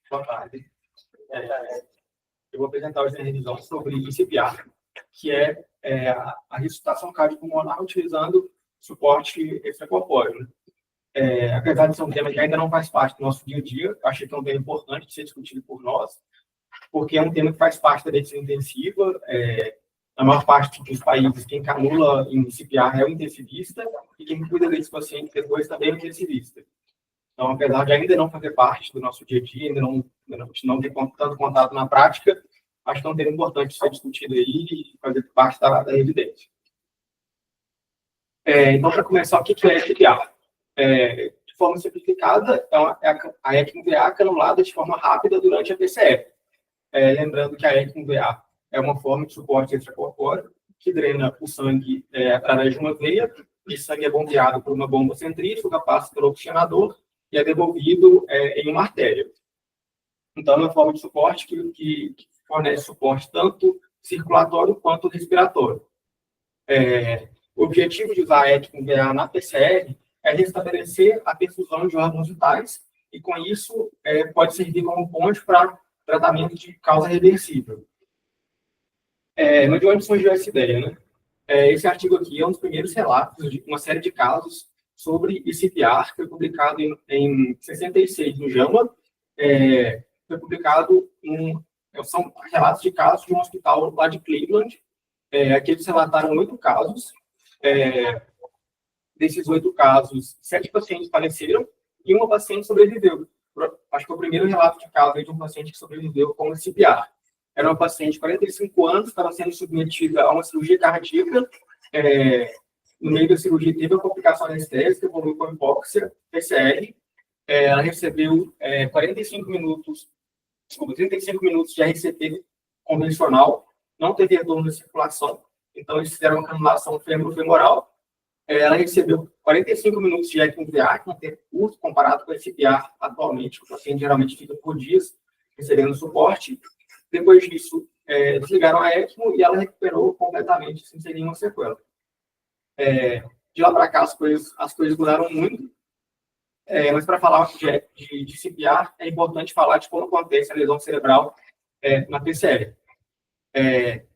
Boa tarde. Eu vou apresentar hoje a revisão sobre ICPA, que é a ressuscitação cardiopulmonar utilizando suporte extracorpóreo. Apesar de ser um tema que ainda não faz parte do nosso dia a dia, achei que é um tema importante de ser discutido por nós, porque é um tema que faz parte da medicina intensiva. Na maior parte dos países, quem canula em CPR é o intensivista, e quem cuida desse paciente depois também é o intensivista. Então, apesar de ainda não fazer parte do nosso dia a dia, ainda não ter tanto contato na prática, acho que é um tema importante ser discutido aí e fazer parte da residência. Então, para começar, o que é CPR? De forma simplificada, a ECMO-VA canulada de forma rápida durante a PCR. Lembrando que a ECMO-VA é uma forma de suporte extracorpóreo que drena o sangue através de uma veia. Esse sangue é bombeado por uma bomba centrífuga, passa pelo oxigenador e é devolvido em uma artéria. Então, é uma forma de suporte que fornece suporte tanto circulatório quanto respiratório. O objetivo de usar a ECMO-VA na PCR é restabelecer a perfusão de órgãos vitais e, com isso, pode servir como ponte para tratamento de causa reversível. Mas de onde surgiu essa ideia, né? Esse artigo aqui é um dos primeiros relatos de uma série de casos sobre ICPR, que foi publicado em 66 no JAMA. Foi publicado são relatos de casos de um hospital lá de Cleveland. Aqui eles relataram 8 casos. Desses 8 casos, 7 pacientes faleceram e uma paciente sobreviveu. Acho que é o primeiro relato de caso de um paciente que sobreviveu com ICPR. Era uma paciente de 45 anos, estava sendo submetida a uma cirurgia cardíaca. No meio da cirurgia, teve uma complicação anestésica, evoluiu com hipóxia, PCR. Ela recebeu 35 minutos de RCP convencional, não teve retorno de circulação, então eles fizeram uma canulação fêmuro-femoral. Ela recebeu 45 minutos de ECMO-VA, que é um tempo curto comparado com o ICPR atualmente, o paciente geralmente fica por dias recebendo suporte. Depois disso, desligaram a ECMO e ela recuperou completamente, sem ter nenhuma sequela. De lá para cá, as coisas mudaram muito. Mas para falar de CPR, é importante falar de como acontece a lesão cerebral na PCR.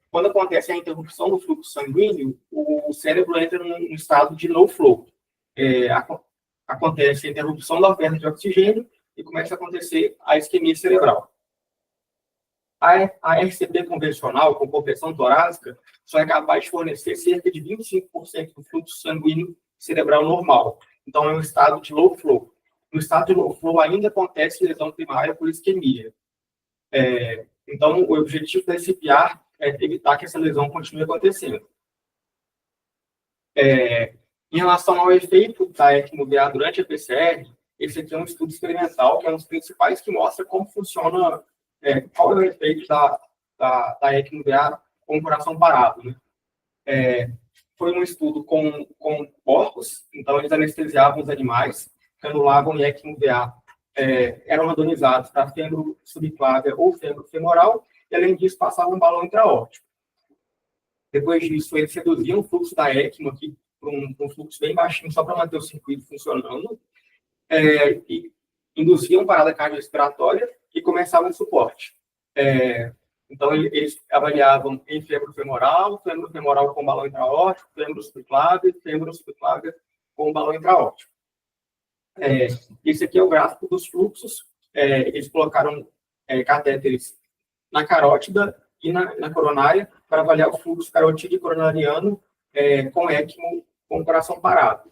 Quando acontece a interrupção do fluxo sanguíneo, o cérebro entra num estado de no flow. Acontece a interrupção da oferta de oxigênio e começa a acontecer a isquemia cerebral. A RCP convencional, com compressão torácica, só é capaz de fornecer cerca de 25% do fluxo sanguíneo cerebral normal. Então, é um estado de low flow. No estado de low flow, ainda acontece lesão primária por isquemia. Então, o objetivo da CPR é evitar que essa lesão continue acontecendo. Em relação ao efeito da ECMO-VA durante a PCR, esse aqui é um estudo experimental, que é um dos principais que mostra como funciona, qual é o efeito da ECMO-VA com o coração parado, né? Foi um estudo com porcos, então eles anestesiavam os animais, canulavam em ECMO-VA, eram randomizados para fêmur subclávia ou fêmur femoral, e além disso passavam um balão intraórtico. Depois disso, eles reduziam o fluxo da ECMO aqui para um fluxo bem baixinho, só para manter o circuito funcionando, e induziam parada cardiorrespiratória e começavam o suporte. Então, eles avaliavam em fêmur femoral com balão intraórtico, fêmur subclávia com balão intraórtico. Esse aqui é o gráfico dos fluxos. Eles colocaram catéteres na carótida e na coronária para avaliar o fluxo carotídeo e coronariano com ECMO com o coração parado.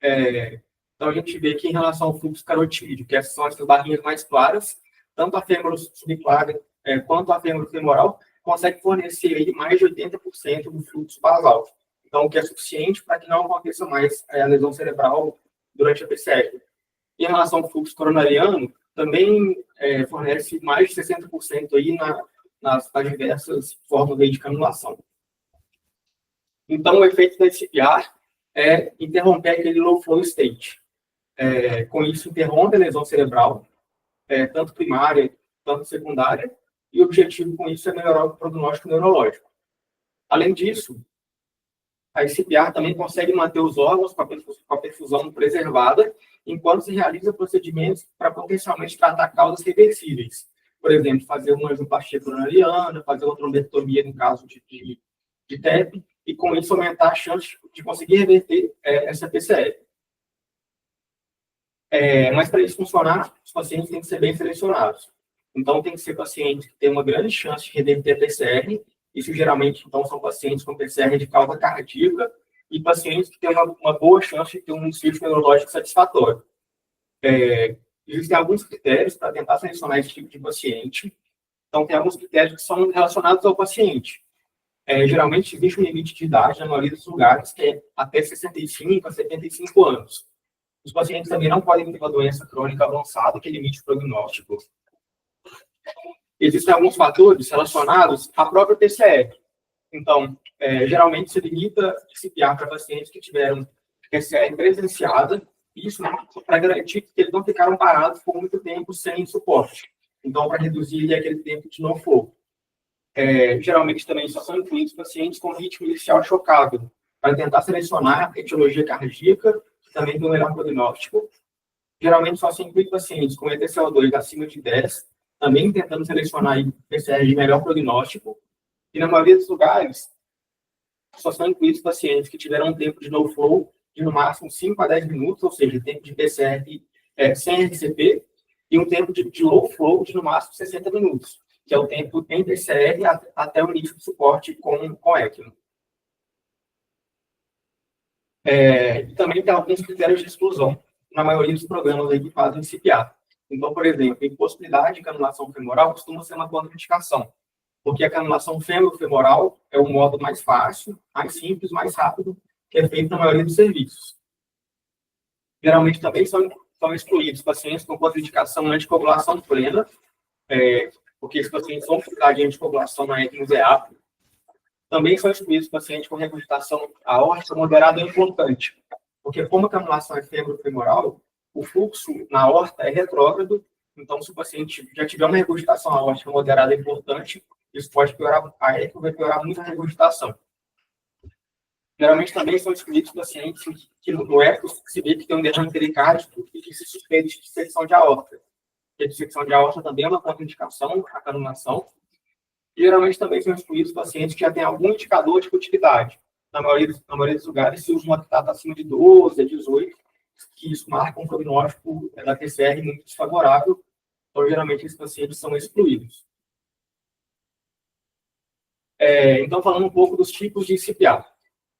Então, a gente vê que em relação ao fluxo carotídeo, que essas são essas barrinhas mais claras, tanto a fêmur subclávia quanto a fêmur femoral, consegue fornecer aí mais de 80% do fluxo basal. Então, o que é suficiente para que não aconteça mais a lesão cerebral durante a PCR. Em relação ao fluxo coronariano, também fornece mais de 60% aí nas diversas formas de canulação. Então, o efeito da CPR é interromper aquele low flow state. Com isso, interrompe a lesão cerebral, tanto primária quanto secundária, e o objetivo com isso é melhorar o prognóstico neurológico. Além disso, A CPR também consegue manter os órgãos com a perfusão preservada, enquanto se realiza procedimentos para potencialmente tratar causas reversíveis. Por exemplo, fazer uma angioplastia coronariana, fazer uma trombectomia no caso de TEP, e com isso aumentar a chance de conseguir reverter essa PCR. Mas para isso funcionar, os pacientes têm que ser bem selecionados. Então, tem que ser pacientes que têm uma grande chance de reverter a PCR. Isso geralmente, então, são pacientes com PCR de causa cardíaca e pacientes que têm uma boa chance de ter um desfecho neurológico satisfatório. Existem alguns critérios para tentar selecionar esse tipo de paciente. Então, tem alguns critérios que são relacionados ao paciente. Geralmente, existe um limite de idade, na maioria dos lugares, que é até 65 a 75 anos. Os pacientes também não podem ter uma doença crônica avançada, que limite o prognóstico. Existem alguns fatores relacionados à própria PCR. Então, geralmente se limita a CPR para pacientes que tiveram PCR presenciada, isso para garantir que eles não ficaram parados por muito tempo sem suporte. Então, para reduzir aquele tempo de no-flow. Geralmente também só são incluídos pacientes com ritmo inicial chocado, para tentar selecionar a etiologia cardíaca, que também tem um melhor prognóstico. Geralmente só se inclui pacientes com ETCO2 acima de 10, também tentando selecionar PCR de melhor prognóstico. E na maioria dos lugares, só são incluídos pacientes que tiveram um tempo de no-flow de no máximo 5 a 10 minutos, ou seja, tempo de PCR sem RCP, e um tempo de low-flow de no máximo 60 minutos, que é o tempo em PCR até o início do suporte com ECMO. E também tem alguns critérios de exclusão na maioria dos programas aí que fazem CPR. Então, por exemplo, impossibilidade de canulação femoral costuma ser uma contraindicação, porque a canulação fêmuro-femoral é o modo mais fácil, mais simples, mais rápido, que é feito na maioria dos serviços. Geralmente também são excluídos pacientes com contraindicação na anticoagulação plena, porque esses pacientes são dificuldade de anticoagulação na ECMO-EAP. Também são excluídos pacientes com regurgitação aórtica moderada ou importante, porque como a canulação é fêmuro-femoral, o fluxo na aorta é retrógrado, então se o paciente já tiver uma regurgitação aórtica moderada ou importante, isso pode piorar, a ECMO vai piorar muito a regurgitação. Geralmente também são excluídos pacientes que no eco se vê que tem um derrame pericárdico e que se suspeita de dissecção de aorta. A dissecção de aorta também é uma contraindicação, a canulação. E geralmente também são excluídos pacientes que já têm algum indicador de futilidade. Na maioria dos lugares se usa uma octata acima de 12 a 18, que isso marca um prognóstico da PCR muito desfavorável. Então, geralmente, esses pacientes são excluídos. Então, falando um pouco dos tipos de CPR.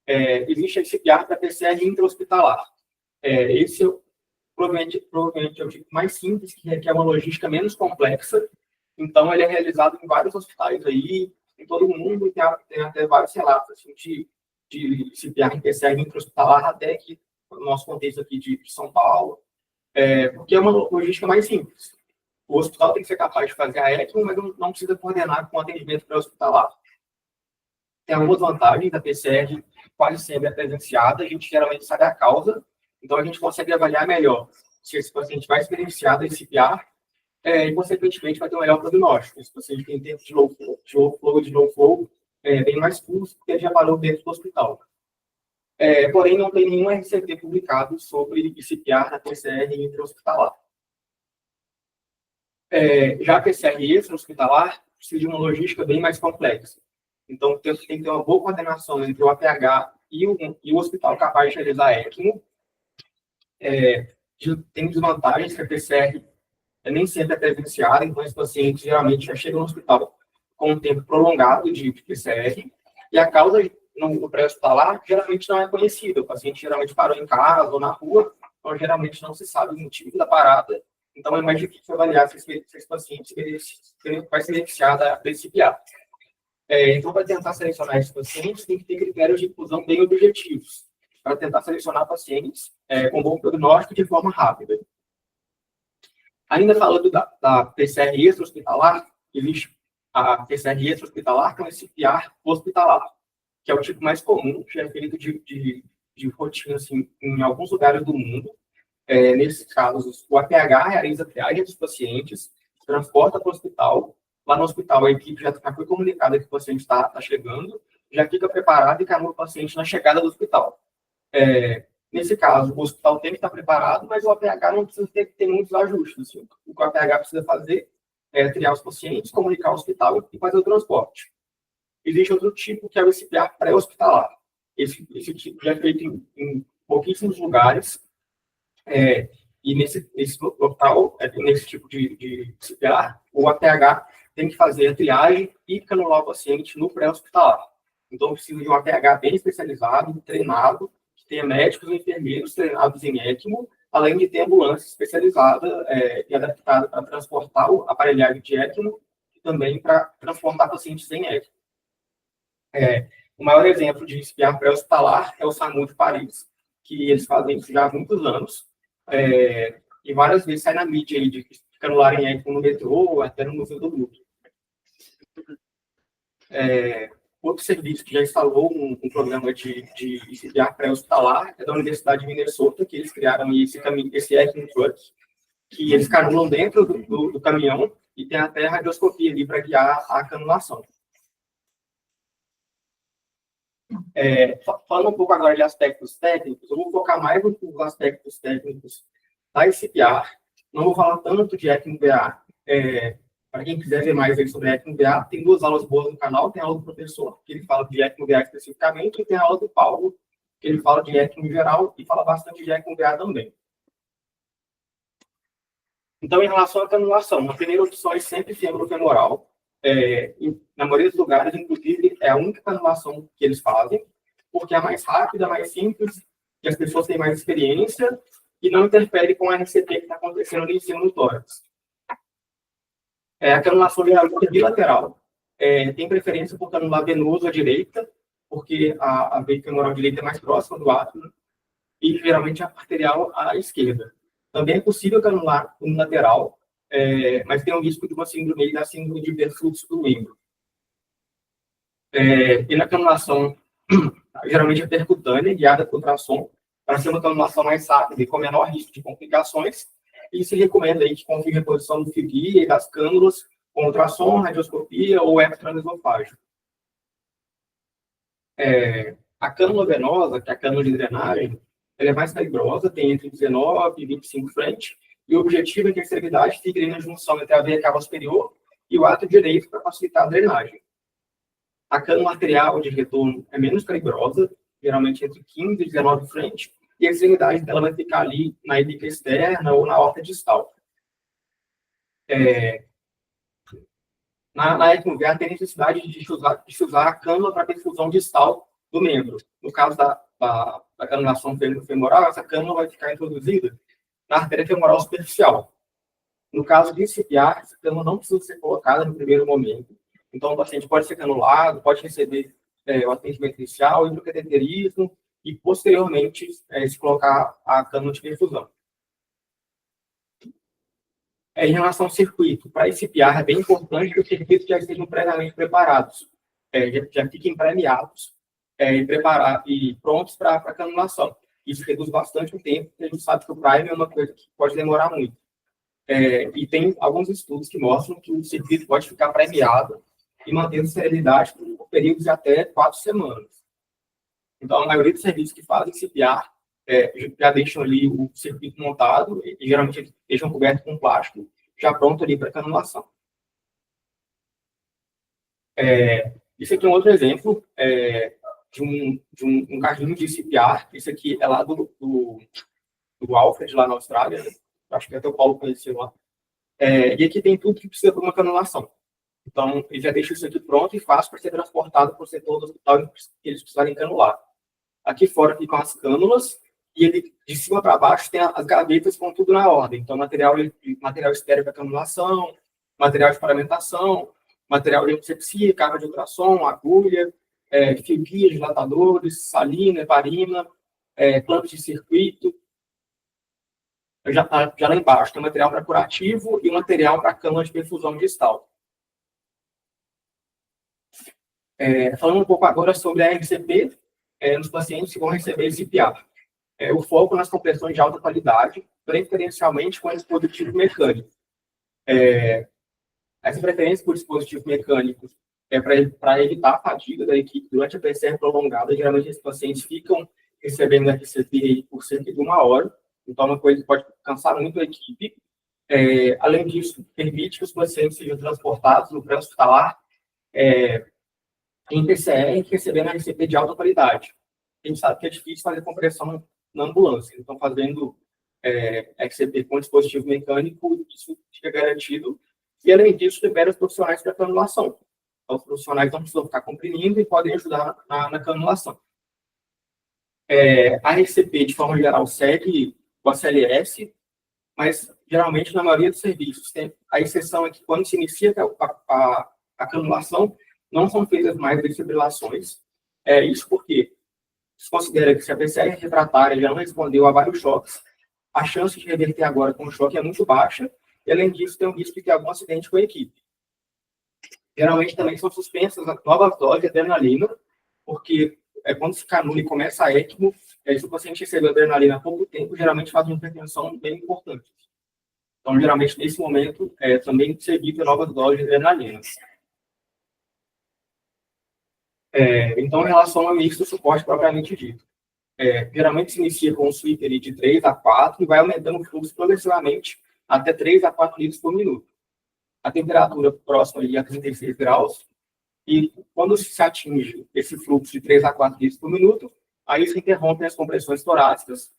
Existe a CPR para PCR intra-hospitalar. Esse provavelmente é o tipo mais simples, que requer uma logística menos complexa. Então, ele é realizado em vários hospitais aí, em todo o mundo, e tem até vários relatos assim, de CPR em PCR intra-hospitalar, até aqui, no nosso contexto aqui de São Paulo, porque é uma logística mais simples. O hospital tem que ser capaz de fazer a ECMO, mas não precisa coordenar com atendimento pré-hospitalar. Tem algumas vantagens da PCR, quase sempre é presenciada, a gente geralmente sabe a causa, então a gente consegue avaliar melhor se esse paciente vai experienciar esse CPR, e, consequentemente, vai ter um melhor prognóstico. Esse paciente tem tempo de low flow bem mais curto, porque ele já parou dentro do hospital. Porém, não tem nenhum RCT publicado sobre CPR na PCR intra-hospitalar. Já a PCR extra-hospitalar precisa de uma logística bem mais complexa. Então, tem que ter uma boa coordenação entre o APH e o hospital capaz de realizar a ECMO. Tem desvantagens que a PCR nem sempre é presenciada, então os pacientes geralmente já chegam no hospital com um tempo prolongado de PCR, e a causa no pré-hospitalar geralmente não é conhecida. O paciente geralmente parou em casa ou na rua, então geralmente não se sabe o motivo da parada, então é mais difícil avaliar se esse paciente vai se beneficiar da CPR. Então, para tentar selecionar esses pacientes, tem que ter critérios de inclusão bem objetivos, para tentar selecionar pacientes com bom prognóstico de forma rápida. Ainda falando da PCR extra-hospitalar, existe a PCR extra-hospitalar, que é o CPR hospitalar, que é o tipo mais comum, que é feito de rotina assim, em alguns lugares do mundo. Nesses casos, o APH realiza a triagem dos pacientes, transporta para o hospital. Lá no hospital, a equipe já foi comunicada que o paciente está chegando, já fica preparado e canula o paciente na chegada do hospital. Nesse caso, o hospital tem que estar preparado, mas o APH não precisa ter muitos ajustes. Assim. O que o APH precisa fazer é triar os pacientes, comunicar ao hospital e fazer o transporte. Existe outro tipo, que é o CPR pré-hospitalar. Esse tipo já é feito em pouquíssimos lugares, e nesse local, nesse tipo de CPR, o APH tem que fazer a triagem e canular o paciente no pré-hospitalar. Então, precisa de um APH bem especializado, treinado, que tenha médicos e enfermeiros treinados em ECMO, além de ter ambulância especializada e adaptada para transportar o aparelhagem de ECMO e também para transportar pacientes em ECMO. O maior exemplo de CPR pré-hospitalar é o SAMU de Paris, que eles fazem isso já há muitos anos, e várias vezes sai na mídia aí de canular em ECMO no metrô ou até no Museu do Louvre. Outro serviço que já instalou um programa de CPR pré-hospitalar é da Universidade de Minnesota, que eles criaram esse ECMO Truck, que eles canulam dentro do caminhão e tem até radioscopia ali para guiar a canulação. Falando um pouco agora de aspectos técnicos, eu vou focar mais nos aspectos técnicos da CPR. Não vou falar tanto de ECMO-VA. Para quem quiser ver mais sobre ECMO-VA, tem 2 aulas boas no canal. Tem a aula do professor, que ele fala de ECMO-VA especificamente, e tem a aula do Paulo, que ele fala de ECMO em geral e fala bastante de ECMO-VA também. Então, em relação à canulação, a primeira opção é sempre femoral. Na maioria dos lugares, inclusive, é a única canulação que eles fazem, porque é mais rápida, mais simples, que as pessoas têm mais experiência e não interfere com a RCP que está acontecendo ali em cima do tórax. A canulação geralmente é bilateral. Tem preferência por canular venoso à direita, porque a veia femoral direita é mais próxima do átrio, e geralmente a arterial à esquerda. Também é possível canular unilateral, mas tem um risco de uma síndrome da síndrome de perfluxo do membro. E na canulação, geralmente é percutânea, guiada por ultrassom, para ser uma canulação mais rápida e com menor risco de complicações, e se recomenda aí que confirme a posição do fio guia e das cânulas com ultrassom, radioscopia ou extraesofágico. A cânula venosa, que é a cânula de drenagem, ela é mais calibrosa, tem entre 19 e 25 frentes, e o objetivo é que a extremidade fique na junção entre a veia cava superior e o átrio direito para facilitar a drenagem. A cânula arterial de retorno é menos calibrosa, geralmente entre 15 e 19 frentes, e a extremidade dela vai ficar ali na helica externa ou na aorta distal. Na ECMO-VA tem necessidade de se usar a cânula para perfusão distal do membro. No caso da canulação femoral, essa cânula vai ficar introduzida na artéria femoral superficial. No caso de CPR, essa cânula não precisa ser colocada no primeiro momento. Então, o paciente pode ser canulado, pode receber o atendimento inicial, hidrocateterismo, e posteriormente se colocar a cânula de perfusão. Em relação ao circuito, para esse CPR é bem importante que os circuitos já estejam previamente preparados, já fiquem pré-alinhados e prontos para a canulação. Isso reduz bastante o tempo, porque a gente sabe que o prime é uma coisa que pode demorar muito. E tem alguns estudos que mostram que o circuito pode ficar pré-alinhado e mantendo esterilidade por períodos de até 4 semanas. Então, a maioria dos serviços que fazem CPR já deixam ali o circuito montado e geralmente deixam coberto com plástico, já pronto ali para canulação. Isso aqui é um outro exemplo de um carrinho de CPR. Isso aqui é lá do Alfred, lá na Austrália. Acho que até o Paulo conheceu lá. E aqui tem tudo que precisa para uma canulação. Então, ele já deixa isso aqui pronto e fácil para ser transportado para o setor do hospital que eles precisarem canular. Aqui fora ficam as cânulas e ele, de cima para baixo, tem as gavetas com tudo na ordem. Então, material estéreo para canulação, material de paramentação, material de antisepsia, carga de ultrassom, agulha, fio guia, dilatadores, salina, heparina, planos de circuito. Já lá embaixo tem material para curativo e material para cânula de perfusão distal. Falando um pouco agora sobre a RCP, nos pacientes que vão receber CPR. O foco nas compressões de alta qualidade, preferencialmente com dispositivo mecânico. Essa preferência por dispositivo mecânico para evitar a fadiga da equipe durante a PCR prolongada. Geralmente, esses pacientes ficam recebendo RCP por cerca de 1 hora, então é uma coisa que pode cansar muito a equipe. Além disso, permite que os pacientes sejam transportados no pré-hospitalar em PCR, recebendo RCP de alta qualidade. A gente sabe que é difícil fazer compressão na ambulância, então fazendo RCP com dispositivo mecânico, isso fica garantido. E, além disso, libera os profissionais para a canulação. Então, os profissionais não precisam ficar comprimindo e podem ajudar na canulação. A RCP, de forma geral, segue o ACLS, mas, geralmente, na maioria dos serviços, a exceção é que, quando se inicia a canulação, não são feitas mais desfibrilações. Isso porque se considera que, se a PCR refratária já não respondeu a vários choques, a chance de reverter agora com o choque é muito baixa, e, além disso, tem o risco de ter algum acidente com a equipe. Geralmente, também são suspensas novas doses de adrenalina, porque quando se canula e começa a ECMO, se o paciente recebeu adrenalina há pouco tempo, geralmente faz uma hipertensão bem importante. Então, geralmente, nesse momento, também se evita novas doses de adrenalina. Então, em relação ao início do suporte propriamente dito, geralmente se inicia com um sweeper de 3 a 4 e vai aumentando o fluxo progressivamente até 3 a 4 litros por minuto. A temperatura próxima ali a 36 graus, e quando se atinge esse fluxo de 3 a 4 litros por minuto, aí se interrompem as compressões torácicas.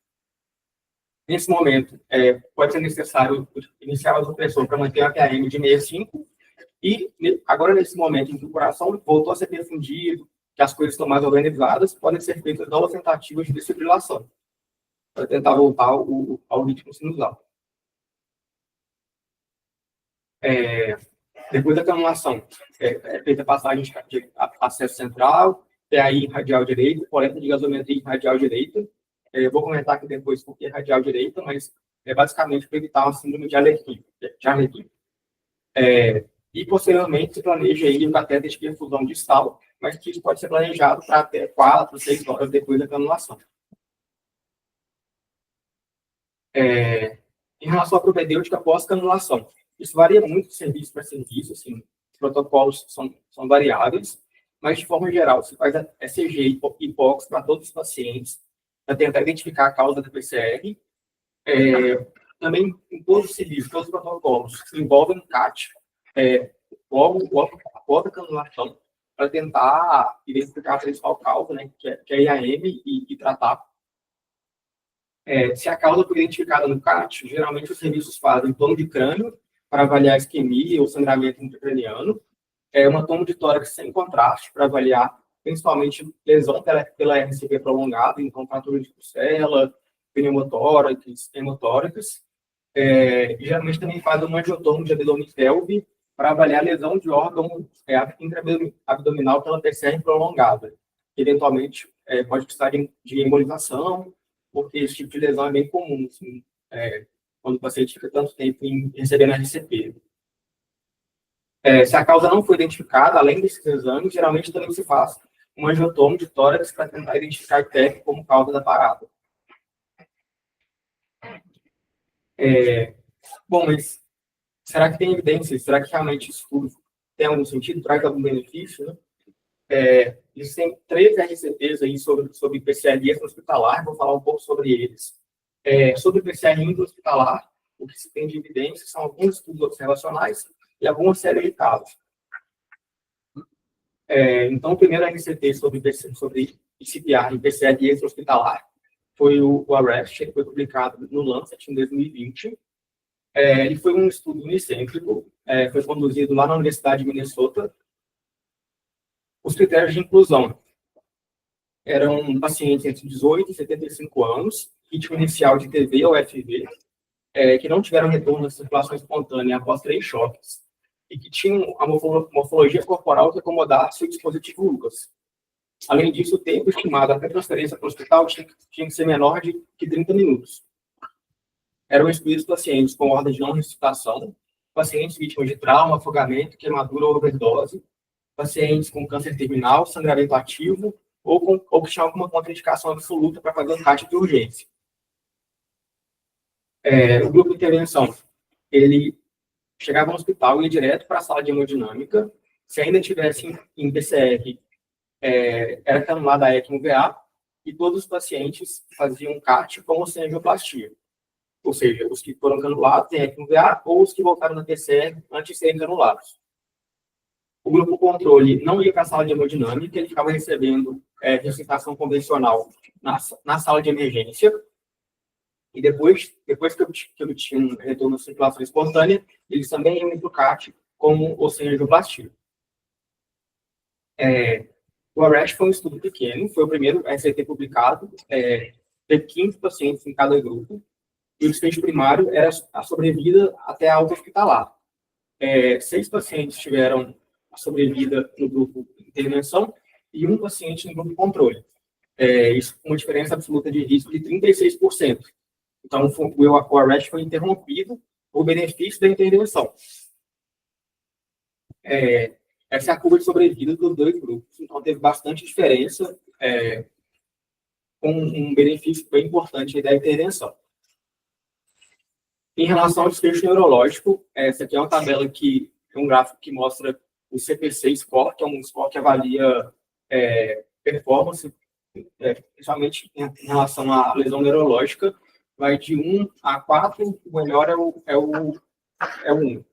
Nesse momento, pode ser necessário iniciar a compressão para manter a PAM de 65, e agora, nesse momento em que o coração voltou a ser perfundido, que as coisas estão mais organizadas, podem ser feitas novas tentativas de desfibrilação, para tentar voltar ao ritmo sinusal. Depois da canulação, é feita a passagem de acesso central, PAI radial direito, coleta de gasometria radial direita. Eu vou comentar aqui depois porque é radial direita, mas é basicamente para evitar uma síndrome de Arlequim. E, posteriormente, se planeja aí o catéter de perfusão distal, mas que isso pode ser planejado para até 4, 6 horas depois da canulação. Em relação à propedêutica pós-canulação, isso varia muito de serviço para serviço, assim, os protocolos são variáveis, mas, de forma geral, se faz ECG e hipóx para todos os pacientes, para tentar identificar a causa da PCR. Também, em todos os serviços, todos os protocolos envolvem CAT, após a canulação, para tentar identificar a principal causa, né, que é IAM, e tratar. Se a causa for identificada no CAT, geralmente os serviços fazem tomo de crânio para avaliar a isquemia ou sangramento intracraniano, uma tomo de tórax sem contraste para avaliar principalmente lesão pela RCP prolongada, então fratura de costela, pneumotórax, hemotórax. Geralmente também faz um angiotomo de abdômen pelve para avaliar lesão de órgão intraabdominal pela PCR prolongada. Eventualmente, pode precisar de embolização, porque esse tipo de lesão é bem comum, assim, quando o paciente fica tanto tempo recebendo RCP. Se a causa não foi identificada, além desses exames, geralmente também se faz um angiotomo de tórax para tentar identificar a ITEC como causa da parada. Bom, mas será que tem evidências? Será que realmente isso tudo tem algum sentido? Traz algum benefício? Né? Existem 3 RCPs aí sobre PCR hospitalar, vou falar um pouco sobre eles. Sobre PCR intra-hospitalar, o que se tem de evidência são alguns estudos observacionais e algumas séries de casos. Então, o primeiro RCP sobre ICPR e PCR extra-hospitalar foi o ARREST, que foi publicado no Lancet em 2020. Ele foi um estudo unicêntrico, foi conduzido lá na Universidade de Minnesota. Os critérios de inclusão eram pacientes entre 18 e 75 anos, ritmo inicial de TV ou FV, que não tiveram retorno à circulação espontânea após 3 choques, e que tinham a morfologia corporal que acomodasse o dispositivo Lucas. Além disso, o tempo estimado até transferência para o hospital tinha que ser menor que 30 minutos. Eram excluídos pacientes com ordem de não ressuscitação, pacientes vítimas de trauma, afogamento, queimadura ou overdose, pacientes com câncer terminal, sangramento ativo, ou que tinham alguma contraindicação absoluta para fazer um CAT de urgência. O grupo de intervenção, ele chegava no hospital e ia direto para a sala de hemodinâmica, Se ainda tivesse em PCR, era canulada a ECMO-VA, e todos os pacientes faziam CAT com ou sem angioplastia. Ou seja, os que foram canulados em ECMO-VA ou os que voltaram na PCR antes de serem canulados. O grupo controle não ia para a sala de hemodinâmica, ele ficava recebendo ressuscitação convencional na sala de emergência, e depois que eu tinha um retorno à circulação espontânea, eles também iam para o CAT com ou sem angioplastia. O ARREST foi um estudo pequeno, foi o primeiro a ser publicado, teve 15 pacientes em cada grupo, e o desfecho primário era a sobrevida até a alta hospitalar. 6 pacientes tiveram a sobrevida no grupo de intervenção e 1 paciente no grupo de controle. Isso com uma diferença absoluta de risco de 36%. Então, o ARREST foi interrompido por benefício da intervenção. Essa é a curva de sobrevida dos 2 grupos. Então, teve bastante diferença, com um benefício bem importante da intervenção. Em relação ao desfecho neurológico, essa aqui é uma tabela que é um gráfico que mostra o CPC Score, que é um score que avalia performance, principalmente em relação à lesão neurológica, vai de 1 a 4, o melhor é o 1.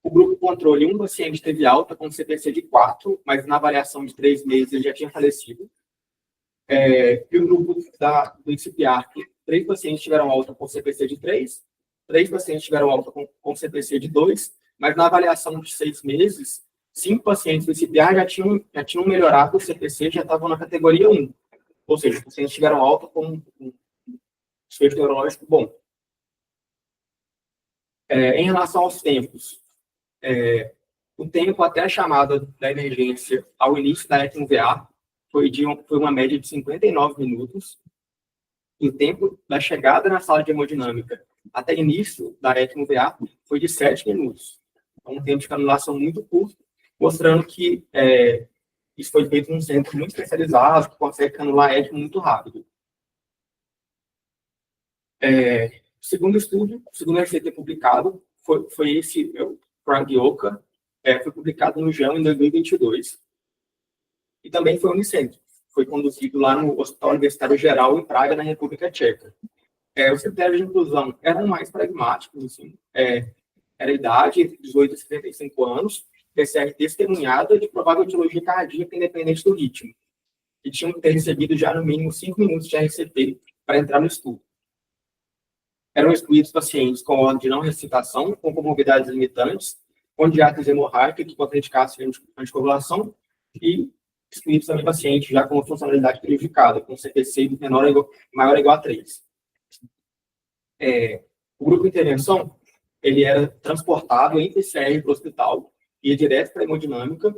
O grupo controle, um paciente teve alta com CPC de 4, mas na avaliação de 3 meses ele já tinha falecido. E o grupo do INCIPIAR, 3 pacientes tiveram alta com CPC de 3, 3 pacientes tiveram alta com CPC de 2, mas na avaliação de 6 meses, 5 pacientes do INCIPIAR já tinham melhorado o CPC, já estavam na categoria 1. Ou seja, os pacientes tiveram alta com um desfecho neurológico bom. Em relação aos tempos, o tempo até a chamada da emergência ao início da ECMO-VA foi uma média de 59 minutos. E o tempo da chegada na sala de hemodinâmica até o início da ECMO-VA foi de 7 minutos. Então, um tempo de canulação muito curto, mostrando que isso foi feito num centro muito especializado, que consegue canular ECMO muito rápido. O segundo estudo, o segundo RCT publicado, foi esse, o Pragioka, foi publicado no JAMA em 2022, e também foi unicentro. Foi conduzido lá no Hospital Universitário Geral, em Praga, na República Tcheca. Os critérios de inclusão eram mais pragmáticos, assim, era a idade entre 18 e 75 anos, PCR testemunhada de provável etiologia cardíaca independente do ritmo, e tinham que ter recebido já no mínimo 5 minutos de RCT para entrar no estudo. Eram excluídos pacientes com ordem de não ressuscitação, com comorbidades limitantes, com diátese hemorrágica que contraindicasse anticoagulação, e excluídos também pacientes já com uma funcionalidade prejudicada, com CPC maior ou igual a 3. O grupo de intervenção, ele era transportado em PCR para o hospital, ia direto para a hemodinâmica,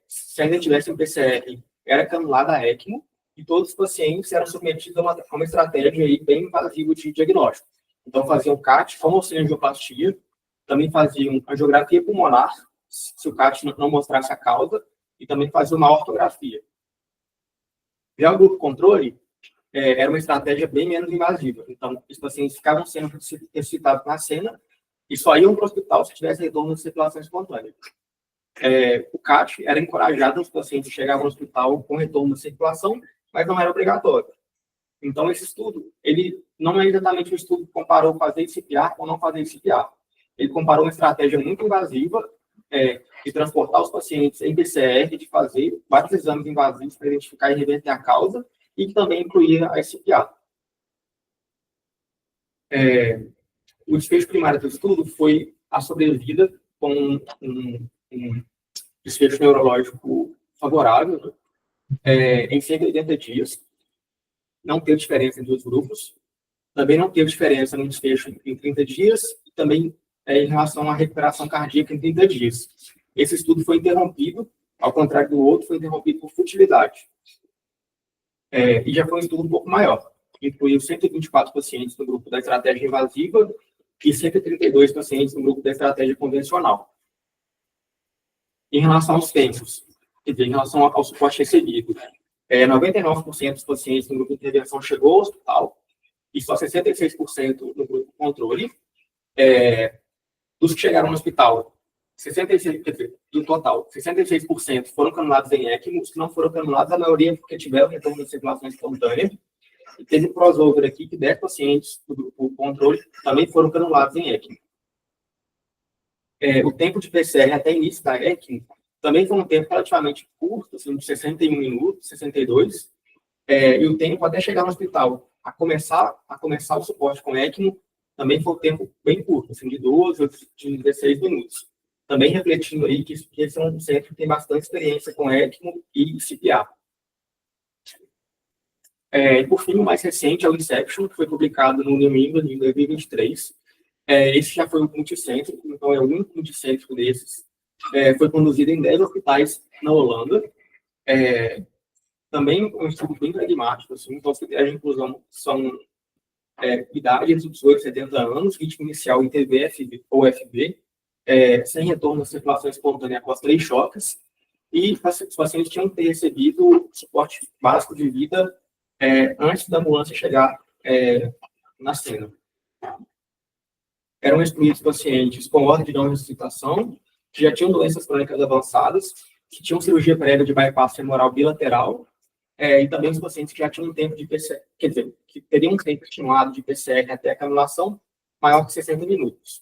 se ainda tivesse um PCR, era canulada a ECMO, e todos os pacientes eram submetidos a uma estratégia aí bem invasiva de diagnóstico. Então, faziam CAT com ou sem angioplastia, também faziam angiografia pulmonar, se o CAT não mostrasse a causa, e também faziam uma ortografia. Já o grupo controle era uma estratégia bem menos invasiva. Então, os pacientes ficavam sendo ressuscitados na cena e só iam para o hospital se tivesse retorno de circulação espontânea. O CAT era encorajado, os pacientes chegavam no hospital com retorno de circulação, mas não era obrigatório. Então, esse estudo, ele não é exatamente um estudo que comparou fazer CPR ou não fazer CPR. Ele comparou uma estratégia muito invasiva de transportar os pacientes em PCR, de fazer vários exames invasivos para identificar e reverter a causa, e que também incluía a SPA. O desfecho primário do estudo foi a sobrevida com um desfecho neurológico favorável, em 180 dias. Não teve diferença entre os grupos. Também não teve diferença no desfecho em 30 dias, e também em relação à recuperação cardíaca em 30 dias. Esse estudo foi interrompido, ao contrário do outro, foi interrompido por futilidade. E já foi um estudo um pouco maior. Incluiu 124 pacientes no grupo da estratégia invasiva e 132 pacientes no grupo da estratégia convencional. Em relação aos tempos, quer dizer, em relação ao suporte recebido, 99% dos pacientes no grupo de intervenção chegou ao hospital e só 66% no grupo controle. Dos que chegaram no hospital, 66, quer dizer, do total, 66% foram canulados em ECMO, os que não foram canulados, a maioria porque tiveram retorno de circulação espontânea. E teve um crossover aqui que 10 pacientes do grupo controle também foram canulados em ECMO. O tempo de PCR até início da ECMO também foi um tempo relativamente curto, assim, de 61 minutos, 62, e o tempo até chegar no hospital a começar o suporte com ECMO também foi um tempo bem curto, assim, de 12 ou de 16 minutos. Também refletindo aí que esse é um centro que tem bastante experiência com ECMO e CPR. E por fim, o mais recente é o Inception, que foi publicado no New England em 2023. Esse já foi um multicêntrico, então é o único multicêntrico desses. Foi conduzido em 10 hospitais na Holanda. Também um estudo bem pragmático, assim, então os critérios de inclusão são idade entre 18 e 70 anos, ritmo inicial em TVF ou FB, sem retorno à circulação espontânea após 3 choques, e os pacientes tinham que ter recebido suporte básico de vida antes da ambulância chegar na cena. Eram excluídos pacientes com ordem de não ressuscitação, que já tinham doenças crônicas avançadas, que tinham cirurgia prévia de bypass femoral bilateral, e também os pacientes que já tinham um tempo de PCR, quer dizer, que teriam um tempo estimado de PCR até a canulação maior que 60 minutos.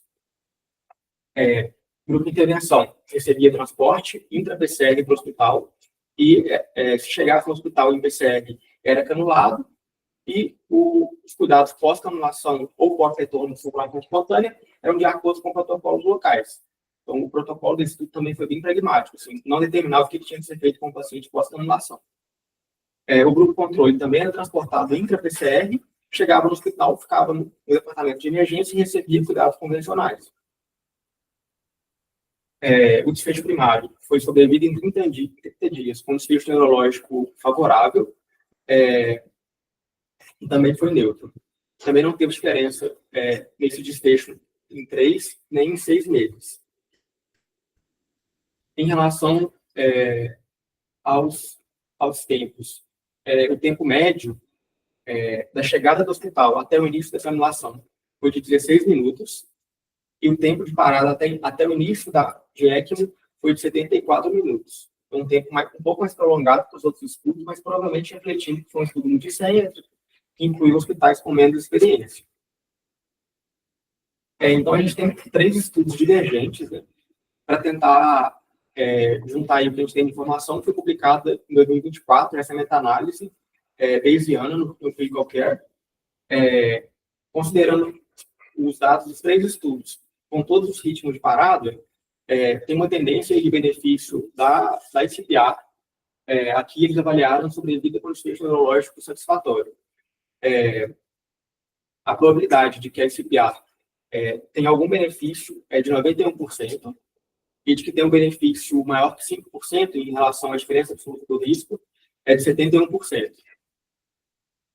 Grupo de intervenção recebia transporte intra-PCR para o hospital, e se chegasse no hospital em PCR, era canulado, e os cuidados pós-canulação ou pós-retorno de circulação espontânea eram de acordo com protocolos locais. Então, o protocolo desse estudo também foi bem pragmático, assim, não determinava o que tinha que ser feito com o paciente pós-canulação. O grupo controle também era transportado intra-PCR, chegava no hospital, ficava no departamento de emergência e recebia cuidados convencionais. O desfecho primário foi sobrevivido em 30 dias, com desfecho neurológico favorável, e também foi neutro. Também não teve diferença nesse desfecho em 3 nem em 6 meses. Em relação aos tempos, o tempo médio da chegada do hospital até o início da canulação foi de 16 minutos, e o tempo de parada até o início de ECMO foi de 74 minutos. Um tempo um pouco mais prolongado que os outros estudos, mas provavelmente refletindo que foi um estudo multicêntrico, que incluiu hospitais com menos experiência. Então, a gente tem 3 estudos divergentes, né, para tentar juntar aí o que a gente tem de informação, que foi publicada em 2024, essa meta-análise bayesiana no Critical Care, considerando os dados dos 3 estudos, com todos os ritmos de parada, tem uma tendência de benefício da ICPR. Aqui eles avaliaram sobrevida com desfecho neurológico satisfatório. A probabilidade de que a ICPR tem algum benefício é de 91%, e de que tem um benefício maior que 5% em relação à diferença absoluta do risco é de 71%.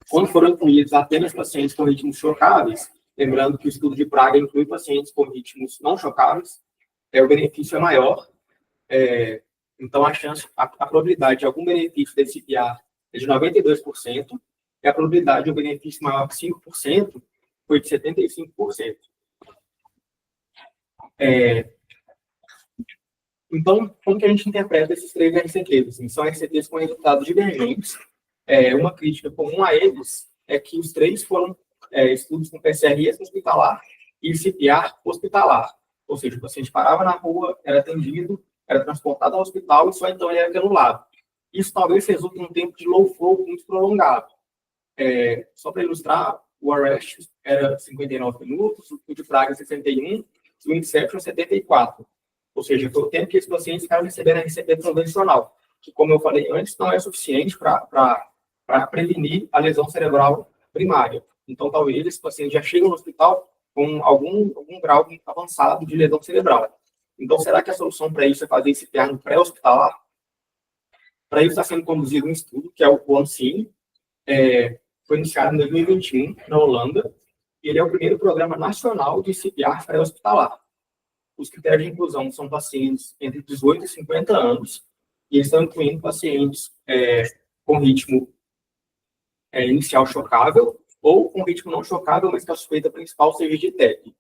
Quando foram incluídos apenas pacientes com ritmos chocáveis, lembrando que o estudo de Praga inclui pacientes com ritmos não chocáveis, o benefício é maior. Então, a probabilidade de algum benefício desse ICPR é de 92%, e a probabilidade de um benefício maior que 5% foi de 75%. Então, como que a gente interpreta esses 3 RCTs? Assim, são RCTs com resultados divergentes. Uma crítica comum a eles é que os 3 foram estudos com PCR hospitalar e CPR hospitalar. Ou seja, o paciente parava na rua, era atendido, era transportado ao hospital e só então ele era canulado. Isso talvez resulte em um tempo de low flow muito prolongado. Só para ilustrar, o ARREST era 59 minutos, o de Praga 61, e o Inception 74. Ou seja, foi o tempo que esses pacientes ficaram recebendo a RCP convencional, que, como eu falei antes, não é suficiente para prevenir a lesão cerebral primária. Então, talvez esses pacientes já cheguem no hospital com algum grau avançado de lesão cerebral. Então, será que a solução para isso é fazer esse PR no pré-hospitalar? Para isso está sendo conduzido um estudo, que é o ONCINE, foi iniciado em 2021, na Holanda, e ele é o primeiro programa nacional de CPR pré-hospitalar. Os critérios de inclusão são pacientes entre 18 e 50 anos, e eles estão incluindo pacientes com ritmo inicial chocável, ou com ritmo não chocável, mas que a suspeita principal seja de TEP.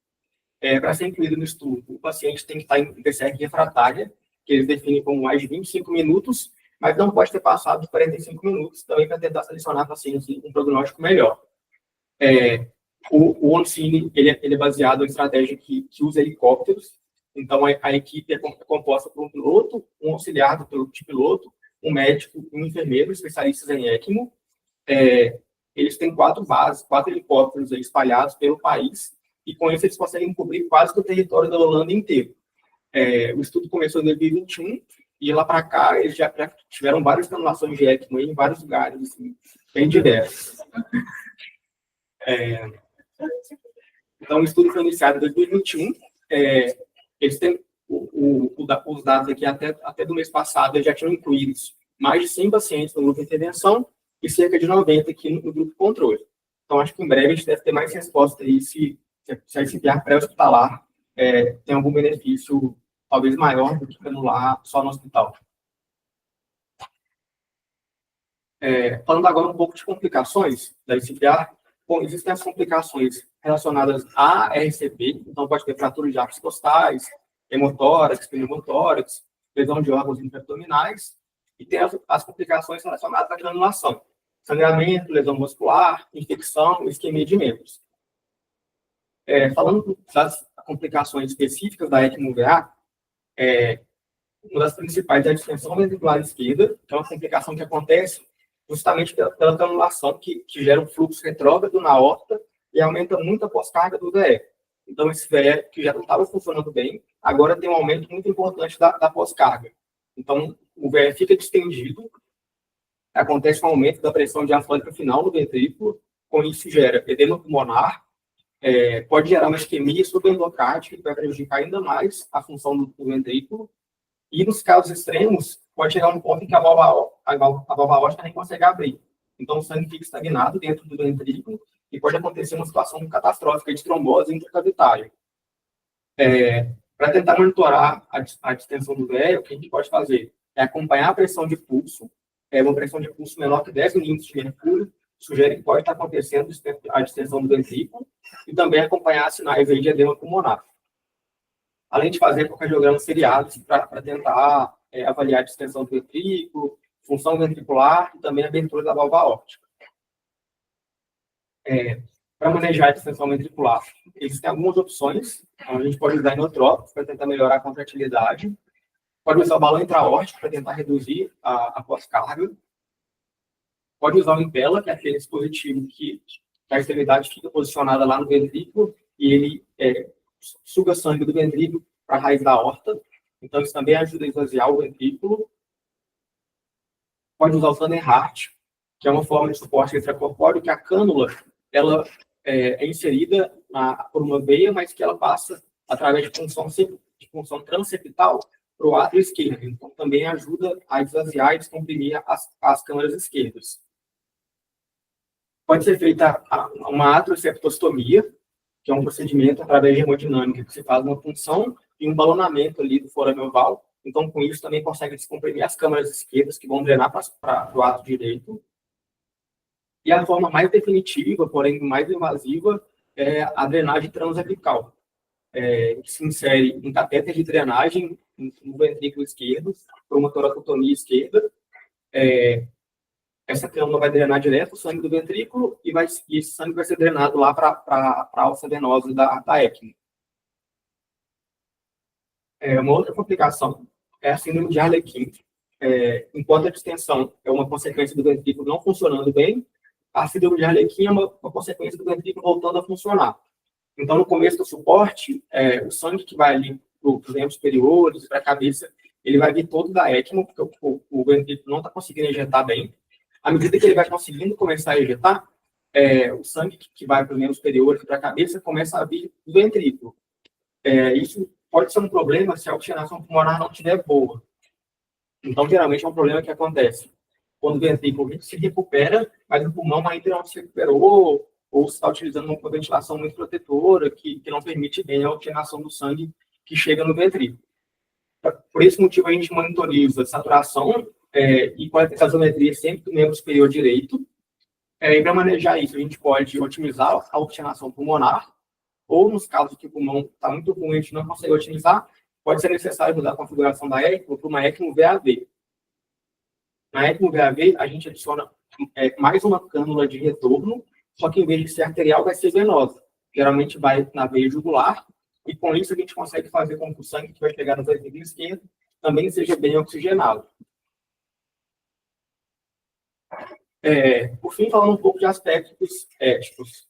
Para ser incluído no estudo, o paciente tem que estar em PCR refratária, que eles definem como mais de 25 minutos, mas não pode ter passado de 45 minutos, também para tentar selecionar pacientes com um prognóstico melhor. O OnCine, ele é baseado em estratégia que usa helicópteros, então a equipe é composta por um piloto, um auxiliar de piloto, um médico, um enfermeiro, especialistas em ECMO. Eles têm 4 bases, 4 helicópteros aí espalhados pelo país, e com isso eles conseguem cobrir quase que o território da Holanda inteiro. O estudo começou em 2021, e lá para cá eles já tiveram várias simulações de ECMO em vários lugares, assim, bem diversos. Então, o estudo foi iniciado em 2021. Eles têm os dados aqui até do mês passado, eles já tinham incluído mais de 100 pacientes no grupo de intervenção e cerca de 90 aqui no grupo controle. Então, acho que em breve a gente deve ter mais resposta aí se a ICPR pré-hospitalar tem algum benefício talvez maior do que canular só no hospital. Falando agora um pouco de complicações da ICPR, bom, existem as complicações relacionadas à RCP, então pode ter fratura de arcos costais, hemotórax, pneumotórax, lesão de órgãos intraabdominais, e tem as complicações relacionadas à granulação, sangramento, lesão muscular, infecção, isquemia de membros. Falando das complicações específicas da ECMO-VA, uma das principais é a distensão ventricular esquerda, que é uma complicação que acontece justamente pela canulação, que gera um fluxo retrógrado na aorta e aumenta muito a pós-carga do VE. Então, esse VE, que já não estava funcionando bem, agora tem um aumento muito importante da pós-carga. Então, o VE fica distendido, acontece um aumento da pressão diafragmática final no ventrículo, com isso gera edema pulmonar, pode gerar uma isquemia subendocárdica, que vai prejudicar ainda mais a função do ventrículo, e nos casos extremos, pode chegar um ponto em que a válvula aórtica nem consegue abrir. Então, o sangue fica estagnado dentro do ventrículo e pode acontecer uma situação catastrófica de trombose intracavitária. Para tentar monitorar a distensão do VE, o que a gente pode fazer é acompanhar a pressão de pulso. Uma pressão de pulso menor que 10 milímetros de mercúrio sugere que pode estar acontecendo a distensão do ventrículo e também acompanhar sinais aí de edema pulmonar. Além de fazer ecocardiogramas seriados para tentar avaliar a distensão do ventrículo, função ventricular e também a abertura da válvula aórtica. Para manejar a distensão ventricular, existem algumas opções. Então, a gente pode usar inotrópicos para tentar melhorar a contratilidade. Pode usar o balão intraórtico para tentar reduzir a pós-carga. Pode usar o Impella, que é aquele dispositivo que a extremidade fica posicionada lá no ventrículo e ele suga sangue do ventrículo para a raiz da aorta. Então, isso também ajuda a esvaziar o ventrículo. Pode usar o Thunderheart, que é uma forma de suporte extracorpóreo, que a cânula ela é inserida por uma veia, mas que ela passa através de função transeptal para o átrio esquerdo. Então, também ajuda a esvaziar e descomprimir as câmaras esquerdas. Pode ser feita uma atrioceptostomia, que é um procedimento através de hemodinâmica, que se faz uma punção e um balonamento ali do forame oval. Então, com isso, também consegue descomprimir as câmaras esquerdas, que vão drenar para o átrio direito. E a forma mais definitiva, porém mais invasiva, é a drenagem transapical, que se insere um catéter de drenagem no ventrículo esquerdo, por uma toracotomia esquerda. Essa cânula vai drenar direto o sangue do ventrículo e esse sangue vai ser drenado lá para a alça venosa da ECMO. Uma outra complicação é a síndrome de Harlequin. Enquanto a distensão é uma consequência do ventrículo não funcionando bem, a síndrome de Harlequin é uma consequência do ventrículo voltando a funcionar. Então, no começo do suporte, o sangue que vai ali para os membros superiores, para a cabeça, ele vai vir todo da ECMO, porque o ventrículo não está conseguindo injetar bem. À medida que ele vai conseguindo começar a injetar, o sangue que vai para os membros superiores e para a cabeça começa a vir do ventrículo. Isso pode ser um problema se a oxigenação pulmonar não estiver boa. Então, geralmente, é um problema que acontece quando o ventrículo se recupera, mas o pulmão ainda não se recuperou, ou se está utilizando uma ventilação muito protetora, que não permite bem a oxigenação do sangue que chega no ventrículo. Por esse motivo, a gente monitoriza a saturação e gasometria sempre do membro superior direito. E para manejar isso, a gente pode otimizar a oxigenação pulmonar, ou nos casos que o pulmão está muito ruim, a gente não consegue otimizar, pode ser necessário mudar a configuração da ECMO para uma ECMO VAV. Na ECMO VAV, a gente adiciona mais uma cânula de retorno, só que em vez de ser arterial, vai ser venosa. Geralmente vai na veia jugular, e com isso a gente consegue fazer com que o sangue que vai chegar no vesículo esquerdo também seja bem oxigenado. Por fim, falando um pouco de aspectos éticos.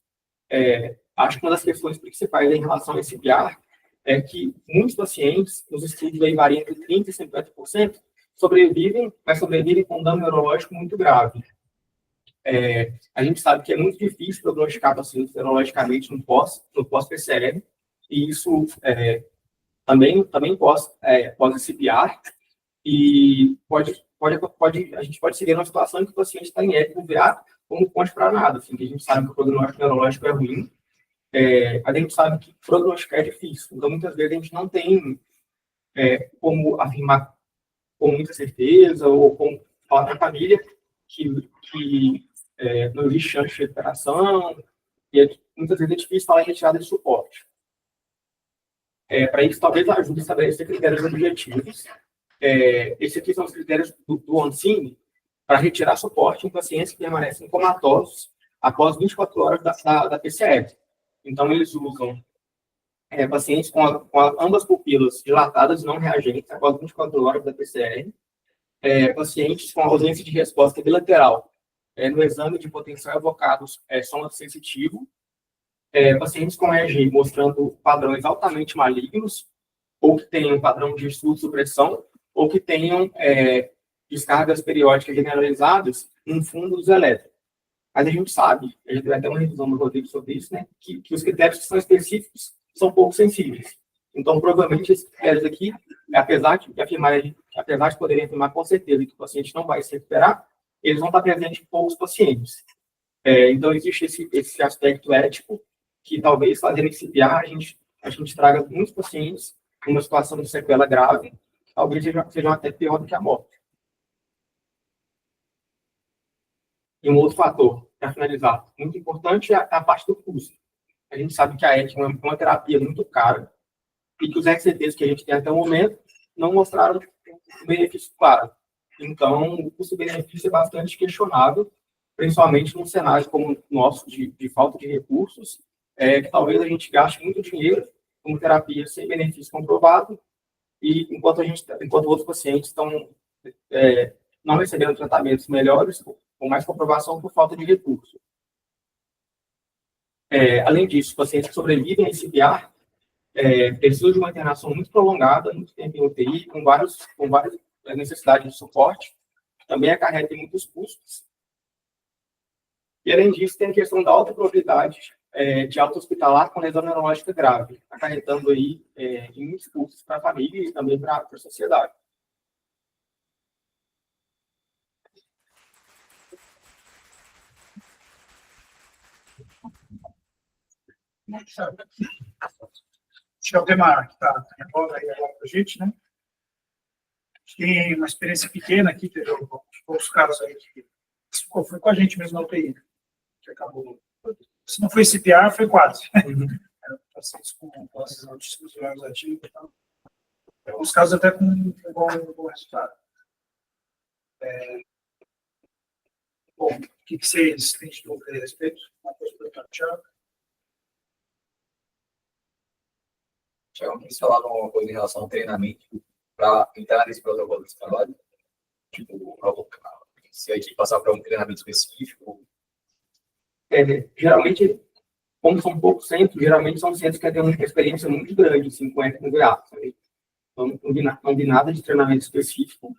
Acho que uma das questões principais em relação a esse PIAR é que muitos pacientes, nos estudos aí variam entre 30% e 50%, mas sobrevivem com dano neurológico muito grave. A gente sabe que é muito difícil prognosticar pacientes neurologicamente no pós-PCR, e isso também pós esse PIAR, e a gente pode seguir numa situação em que o paciente está em ECMO VA como ponte para nada, assim, que a gente sabe que o prognóstico neurológico é ruim, a gente sabe que prognosticar é difícil, então muitas vezes a gente não tem como afirmar com muita certeza ou como falar para a família que não existe chance de recuperação, e muitas vezes é difícil falar em retirada de suporte. Para isso, talvez ajude a estabelecer critérios objetivos. Esses aqui são os critérios do ONSIM para retirar suporte em pacientes que permanecem comatosos após 24 horas da PCR. Então, eles usam pacientes com ambas pupilas dilatadas e não reagentes após 24 horas da PCR, pacientes com ausência de resposta bilateral no exame de potencial evocado sensitivo, pacientes com EEG mostrando padrões altamente malignos, ou que tenham padrão de supressão, ou que tenham descargas periódicas generalizadas em fundos elétricos. Mas a gente sabe, a gente vai ter uma revisão do Rodrigo sobre isso, né, que os critérios que são específicos são pouco sensíveis. Então, provavelmente, esses critérios aqui, apesar de poderem afirmar com certeza que o paciente não vai se recuperar, eles vão estar presentes em poucos pacientes. Então, existe esse aspecto ético que talvez, fazendo esse PIAR, a gente traga muitos pacientes numa situação de sequela grave, que talvez sejam até pior do que a morte. E um outro fator, para finalizar, muito importante, é a parte do custo. A gente sabe que a ECMO é uma terapia muito cara e que os RCTs que a gente tem até o momento não mostraram um benefício claro. Então, o custo-benefício é bastante questionável, principalmente num cenário como o nosso, de falta de recursos, que talvez a gente gaste muito dinheiro com terapia sem benefício comprovado, e enquanto outros pacientes estão não recebendo tratamentos melhores, com mais comprovação por falta de recurso. Além disso, pacientes que sobrevivem a esse PIAR precisam de uma internação muito prolongada, muito tempo em UTI, com várias necessidades de suporte, que também acarreta muitos custos. E, além disso, tem a questão da alta probabilidade de alta hospitalar com lesão neurológica grave, acarretando aí em muitos custos para a família e também para a sociedade. Acho que é o Demar que está agora para a gente, né? Tem uma experiência pequena aqui, teve alguns casos aí que foi com a gente mesmo na UTI, que acabou. Se não foi CPR, foi quase. Era pacientes com altíssimos graus ativos e tal. Alguns casos até com um bom resultado. Bom, o que vocês têm de dúvida a respeito? Uma coisa para o Thiago. Tiago, vocês falaram alguma coisa em relação ao treinamento para entrar nesse protocolo de trabalho? Tipo, se a gente passar para um treinamento específico? Geralmente, como são poucos centros, geralmente são centros que têm uma experiência muito grande, assim, com ECMO-VA. Então, não vi nada de treinamento específico,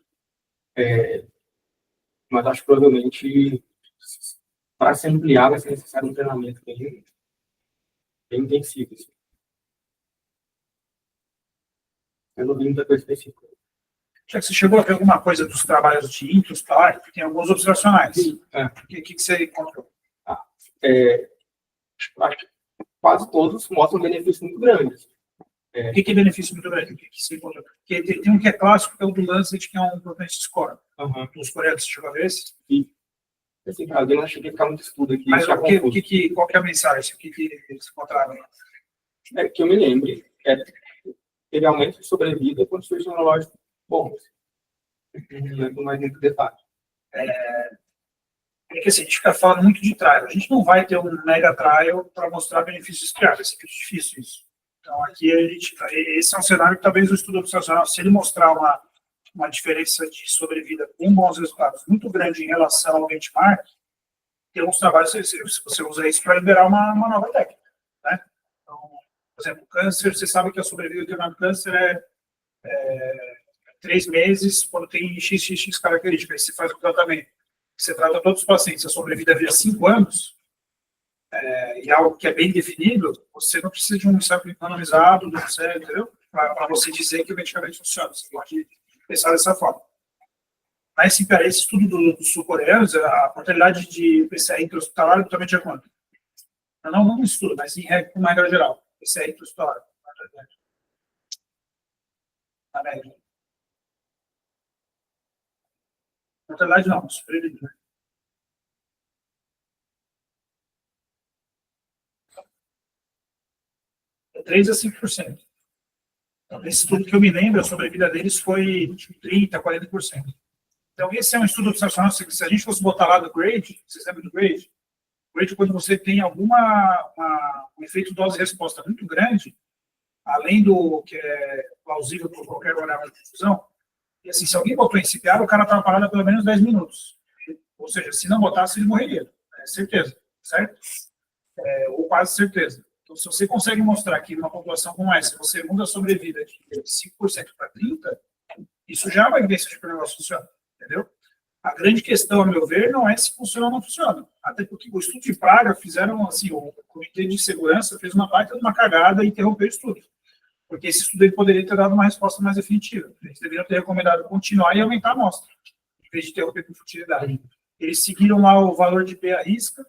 mas acho que provavelmente, para se ampliar, vai ser necessário um treinamento bem intensivo. Assim. Eu não vi muita coisa específica. Já que você chegou a ver alguma coisa dos trabalhos de Intus, tá? Tem alguns observacionais. Sim, O que você encontrou? Acho que quase todos mostram benefícios muito grandes. O que é benefício muito grande? O que você encontrou? Porque tem um que é clássico, que é o do Lancet, que é um propensity score. Dos coreanos, você chegou a ver esse? Sim. Assim, eu não achei que ia ficar muito estudo aqui. Mas qual que é a mensagem? O que eles encontraram? Que eu me lembre, teve aumento de sobrevida com desfecho imunológico bom. Não lembro mais muito detalhe. É que assim, a gente fica falando muito de trial. A gente não vai ter um mega trial para mostrar benefícios triais. Vai ser muito difícil isso. Então, aqui, esse é um cenário que talvez o estudo observacional, se ele mostrar uma diferença de sobrevida com bons resultados muito grande em relação ao benchmark, tem alguns trabalhos, se você usa isso para liberar uma nova técnica. Né? Então, por exemplo, câncer, você sabe que a sobrevida do determinado câncer é 3 meses quando tem XXX características. Aí você faz o tratamento. Você trata todos os pacientes, a sobrevida via 5 anos, e algo que é bem definido, você não precisa de um ensaio randomizado, entendeu? Para você dizer que o medicamento funciona. Você pode pensar dessa forma. Mas, sim, cara, esse estudo dos sul-coreanos, a mortalidade de PCR intra-hospitalar totalmente é quanto? Não um estudo, mas com uma regra geral. PCR intra-hospitalar. Na média. Mortalidade não, sobrevida. É 3 a 5%. Então, esse estudo que eu me lembro, a sobrevida deles foi de 30% a 40%. Então, esse é um estudo observacional. Se a gente fosse botar lá do grade, vocês lembram do grade? O grade, quando você tem um efeito dose-resposta muito grande, além do que é plausível por qualquer variável de difusão, e assim, se alguém botou em CPR, o cara estava parado há pelo menos 10 minutos. Ou seja, se não botasse, ele morreria. Certeza, certo? Ou quase certeza. Então, se você consegue mostrar que numa população como essa, você muda a sobrevida de 5% para 30%, isso já é uma evidência de que o negócio funciona. Entendeu? A grande questão, a meu ver, não é se funciona ou não funciona. Até porque o estudo de praga fizeram, assim, o Comitê de Segurança fez uma baita de uma cagada e interrompeu o estudo. Porque esse estudo ele poderia ter dado uma resposta mais definitiva. Eles deveriam ter recomendado continuar e aumentar a amostra, em vez de interromper com futilidade. Eles seguiram lá o valor de P à risca,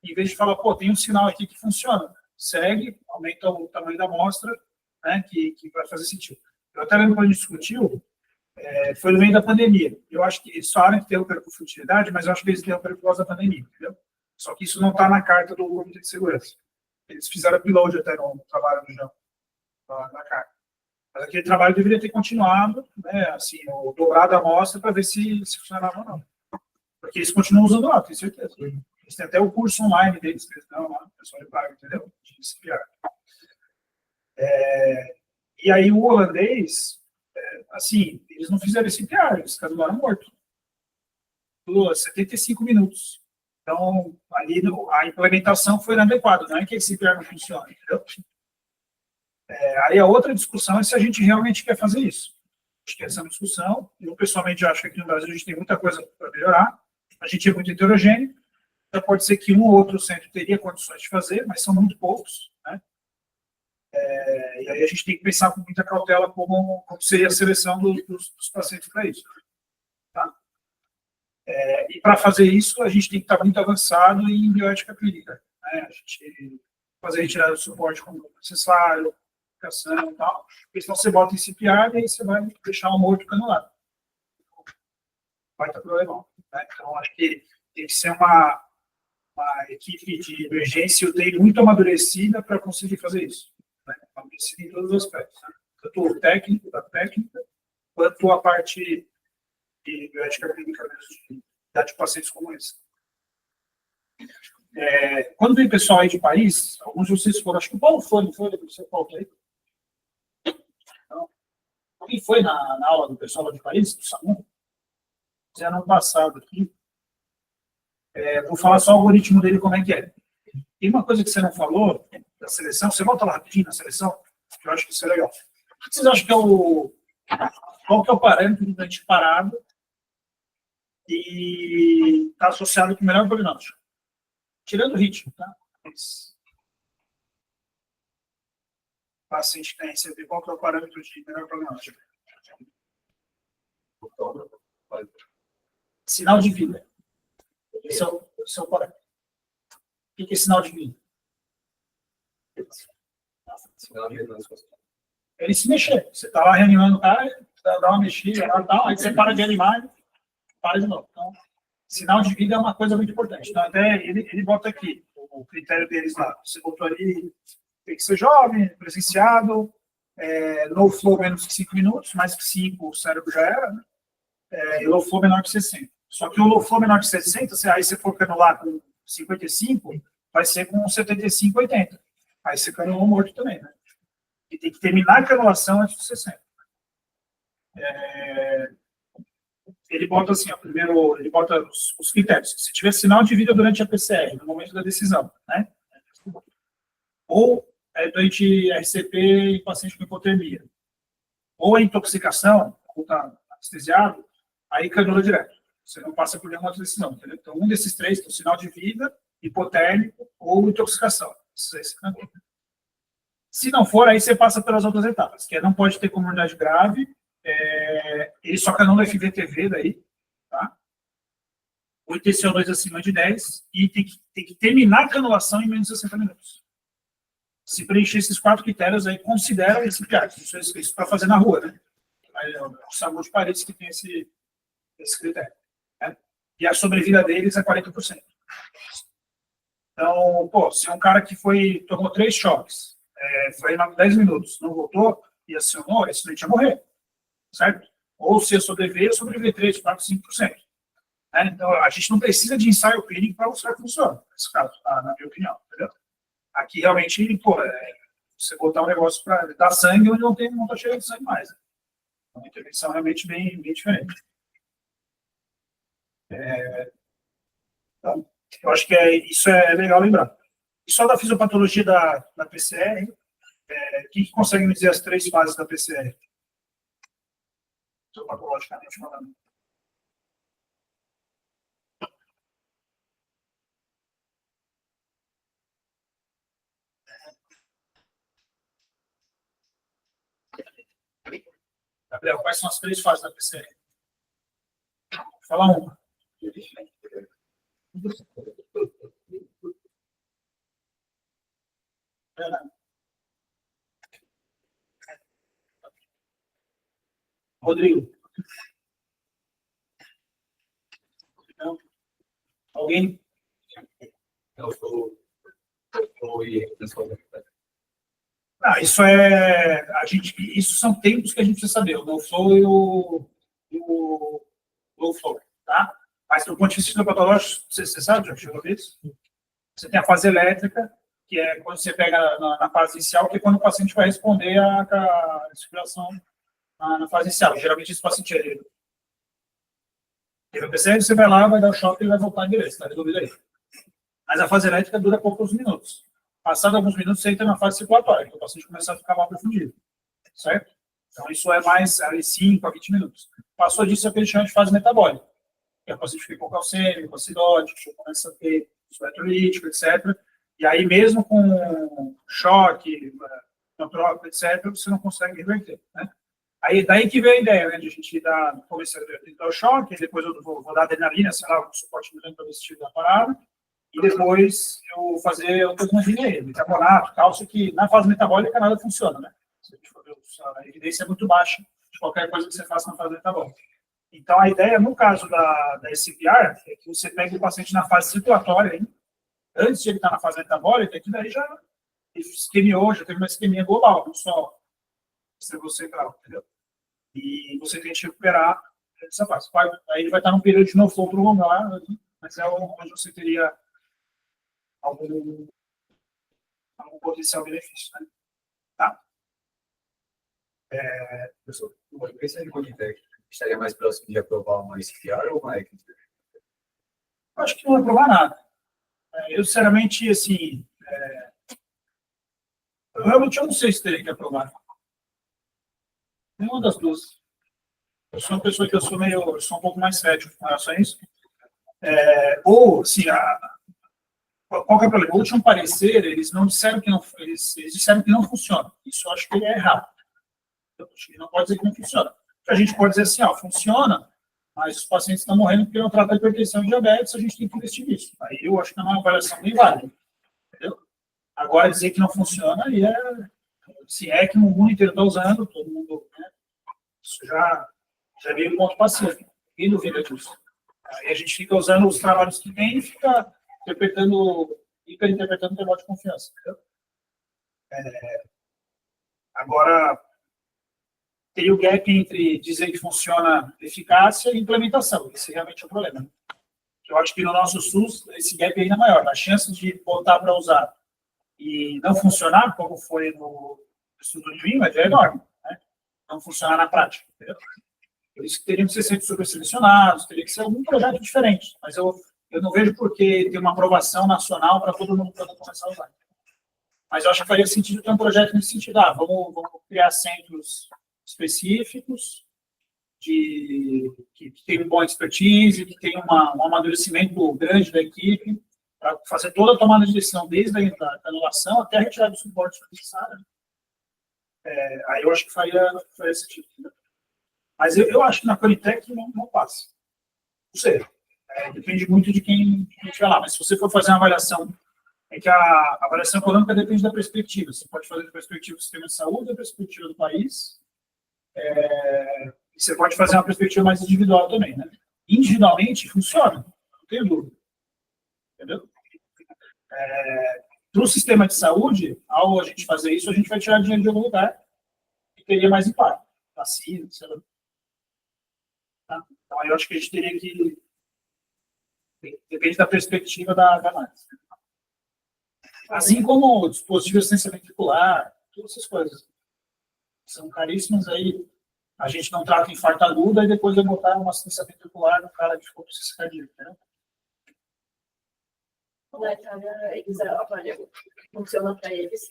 em vez de falar, pô, tem um sinal aqui que funciona. Segue, aumenta o tamanho da amostra, né, que vai fazer sentido. Eu até lembro quando a gente discutiu, foi no meio da pandemia. Eu acho que eles falaram que interromperam por futilidade, mas eu acho que eles interromperam por causa da pandemia, entendeu? Só que isso não está na carta do Comitê de Segurança. Eles fizeram upload até no trabalho do João, na carta. Mas aquele trabalho deveria ter continuado, né, assim, ou dobrado a amostra para ver se funcionava ou não. Porque eles continuam usando lá, tenho certeza. Eles têm até o curso online deles, que eles dão lá, o pessoal de paga, entendeu? De CPR. E aí o holandês, assim, eles não fizeram esse CPR, eles caducaram morto. 75 minutos. Então, ali a implementação foi inadequada, não é que esse CPR não funciona, entendeu? Aí a outra discussão é se a gente realmente quer fazer isso. Acho que essa é uma discussão. Eu, pessoalmente, acho que aqui no Brasil a gente tem muita coisa para melhorar. A gente é muito heterogêneo. Então, pode ser que um ou outro centro teria condições de fazer, mas são muito poucos, né? E aí a gente tem que pensar com muita cautela como seria a seleção dos pacientes para isso. Tá? E para fazer isso, a gente tem que estar muito avançado em bioética clínica. Né? A gente fazer retirada do suporte como necessário, e tal, porque senão você bota em CPR e aí você vai deixar um morto canular. Vai ter problema. Né? Então, acho que tem que ser uma equipe de emergência UTI muito amadurecida para conseguir fazer isso. Né? Amadurecida em todos os aspectos. Né? Tanto o técnico, da técnica, quanto a parte de bioética clínica mesmo, de pacientes como esse. Quando vem pessoal aí de Paris, alguns de vocês foram, acho que o Paulo foi, não foi? Você falou aí. Alguém foi na aula do pessoal lá de Paris, do SAMU? Fizeram ano passado aqui. Vou falar só o algoritmo dele, como é que é. Tem uma coisa que você não falou, da seleção, você volta lá rapidinho na seleção, que eu acho que isso é legal. O que vocês acham que qual que é o parâmetro do doente parado e está associado com o melhor prognóstico? Tirando o ritmo, tá? Paciente que tem receber, qual que é o parâmetro de melhor prognóstico? Sinal de vida. Esse é o parâmetro. O que é sinal de vida? Ele se mexer. Você está lá reanimando o cara, dá uma mexida, aí você para de animar e para de novo. Então, sinal de vida é uma coisa muito importante. Então, até ele bota aqui o critério deles lá. Você botou ali Tem que ser jovem, presenciado, low flow menos que 5 minutos, mais que 5 o cérebro já era, né? E low flow menor que 60. Só que o low flow menor que 60, aí você for canular com 55, vai ser com 75, 80. Aí você canulou morto também, né? E tem que terminar a canulação antes de 60. Ele bota assim, ó, primeiro, ele bota os critérios. Se tiver sinal de vida durante a PCR, no momento da decisão, né? Ou durante RCP em paciente com hipotermia. Ou a intoxicação, ou está anestesiado, aí canula direto. Você não passa por nenhuma outra decisão, entendeu? Então, um desses três tem o sinal de vida, hipotérmico ou intoxicação. Esses aí você canula. Se não for, aí você passa pelas outras etapas, que não pode ter comorbidade grave, ele só canula FVTV daí, tá? O TCO2 acima de 10 e tem que terminar a canulação em menos de 60 minutos. Se preencher esses 4 critérios, aí considera esse PIAC. Isso para fazer na rua, né? Aí, o SAMU de Paris que tem esse critério. Né? E a sobrevida deles é 40%. Então, pô, se é um cara que tomou 3 choques, foi lá 10 minutos, não voltou e acionou, esse doente ia morrer. Certo? Ou se eu sobreviver 3, 4, 5%. Então, a gente não precisa de ensaio clínico para mostrar que funciona, nesse caso, na minha opinião, entendeu? Aqui, realmente, pô, você botar um negócio para dar sangue onde não está cheio de sangue mais. Né? É uma intervenção realmente bem diferente. Então, eu acho que isso é legal lembrar. E só da fisiopatologia da PCR, quem que consegue me dizer as 3 fases da PCR? Patologicamente falando. Gabriel, quais são as 3 fases da PCR? Fala uma. Rodrigo. Não. Alguém? Eu sou isso são tempos que a gente precisa saber, o low flow e o low flow, tá? Mas do ponto de vista patológico, você sabe, já chegou a ver isso? Você tem a fase elétrica, que é quando você pega na fase inicial, que é quando o paciente vai responder à respiração na fase inicial. Geralmente esse paciente ele vai PCR, você vai lá, vai dar o choque e ele vai voltar direito, tá resolvido aí. Mas a fase elétrica dura poucos minutos. Passado alguns minutos, você entra na fase circulatória, então o paciente começa a ficar mal profundido, certo? Então, isso é mais ali 5 a 20 minutos. Passou disso, é o que a gente chama de fase metabólica, que é o paciente fica hipocalcêmico, acidótico, começa a ter eletrolítico, etc. E aí, mesmo com choque, neutrópico, etc., você não consegue reverter, né? Aí, daí que vem a ideia, né, de a gente começar a dar o choque, depois eu vou dar adrenalina, sei lá, um suporte para ver se tira da parada, e depois eu fazer outras magias, bicarbonato, cálcio, que na fase metabólica nada funciona, né? Se a gente for ver, a evidência é muito baixa de qualquer coisa que você faça na fase metabólica. Então, a ideia, no caso da SCPR, é que você pegue o paciente na fase circulatória, hein? Antes de ele estar na fase metabólica, que daí já isquemiou, já teve uma isquemia global, não só distribuição central, entendeu? E você tem que recuperar essa fase. Aí ele vai estar num período de no flow prolongado, mas é onde você teria algum potencial benefício, né? Tá? Professor, esse Conitec estaria mais próximo de aprovar uma SPR ou uma ECM? Acho que não vai aprovar nada. Eu, sinceramente, assim, realmente eu não sei se teria que aprovar. Nenhuma das duas. Eu sou uma pessoa que eu sou um pouco mais cético com relação a isso. Ou, assim, qual que é o problema? O último parecer, eles disseram que não funciona. Isso eu acho que é errado. Ele não pode dizer que não funciona. A gente pode dizer assim, funciona, mas os pacientes estão morrendo porque não tratam a hipertensão e diabetes, a gente tem que investir nisso. Aí eu acho que é uma avaliação bem válida. Entendeu? Agora, dizer que não funciona, aí se é que o mundo inteiro está usando, todo mundo, né? Isso já veio um ponto passivo. Ninguém duvida disso. Aí a gente fica usando os trabalhos que tem e fica hiperinterpretando o intervalo de confiança. Entendeu? Agora, tem o gap entre dizer que funciona eficácia e implementação. Esse realmente é o problema. Eu acho que no nosso SUS, esse gap é ainda maior. A chance de botar para usar e não funcionar, como foi no estudo de IMAD, é enorme. Né? Não funcionar na prática. Entendeu? Por isso que teriam que ser sempre superselecionados, teria que ser algum projeto diferente. Mas eu não vejo por que ter uma aprovação nacional para todo mundo poder começar a usar. Mas eu acho que faria sentido ter um projeto nesse sentido. Vamos criar centros específicos que tem um bom expertise, que tem um amadurecimento grande da equipe, para fazer toda a tomada de decisão, desde a anulação até a retirada do suporte necessário. Aí eu acho que faria sentido. Mas eu acho que na Conitec não passa. Não sei. Depende muito de quem estiver lá. Mas se você for fazer uma avaliação, que a avaliação econômica depende da perspectiva. Você pode fazer da perspectiva do sistema de saúde, da perspectiva do país. Você pode fazer uma perspectiva mais individual também, né? Individualmente, funciona. Não tenho dúvida. Entendeu? Para o sistema de saúde, ao a gente fazer isso, a gente vai tirar dinheiro de algum lugar e teria mais impacto. Vacina, sei lá. Tá? Então, eu acho que a gente teria que... Depende da perspectiva da análise. Assim como o dispositivo de assistência ventricular, todas essas coisas. São caríssimas, aí a gente não trata infarto agudo, e depois vai botar uma assistência ventricular no cara que ficou com ciência cardíaca, né? Na Itália, eles avaliam, funciona para eles,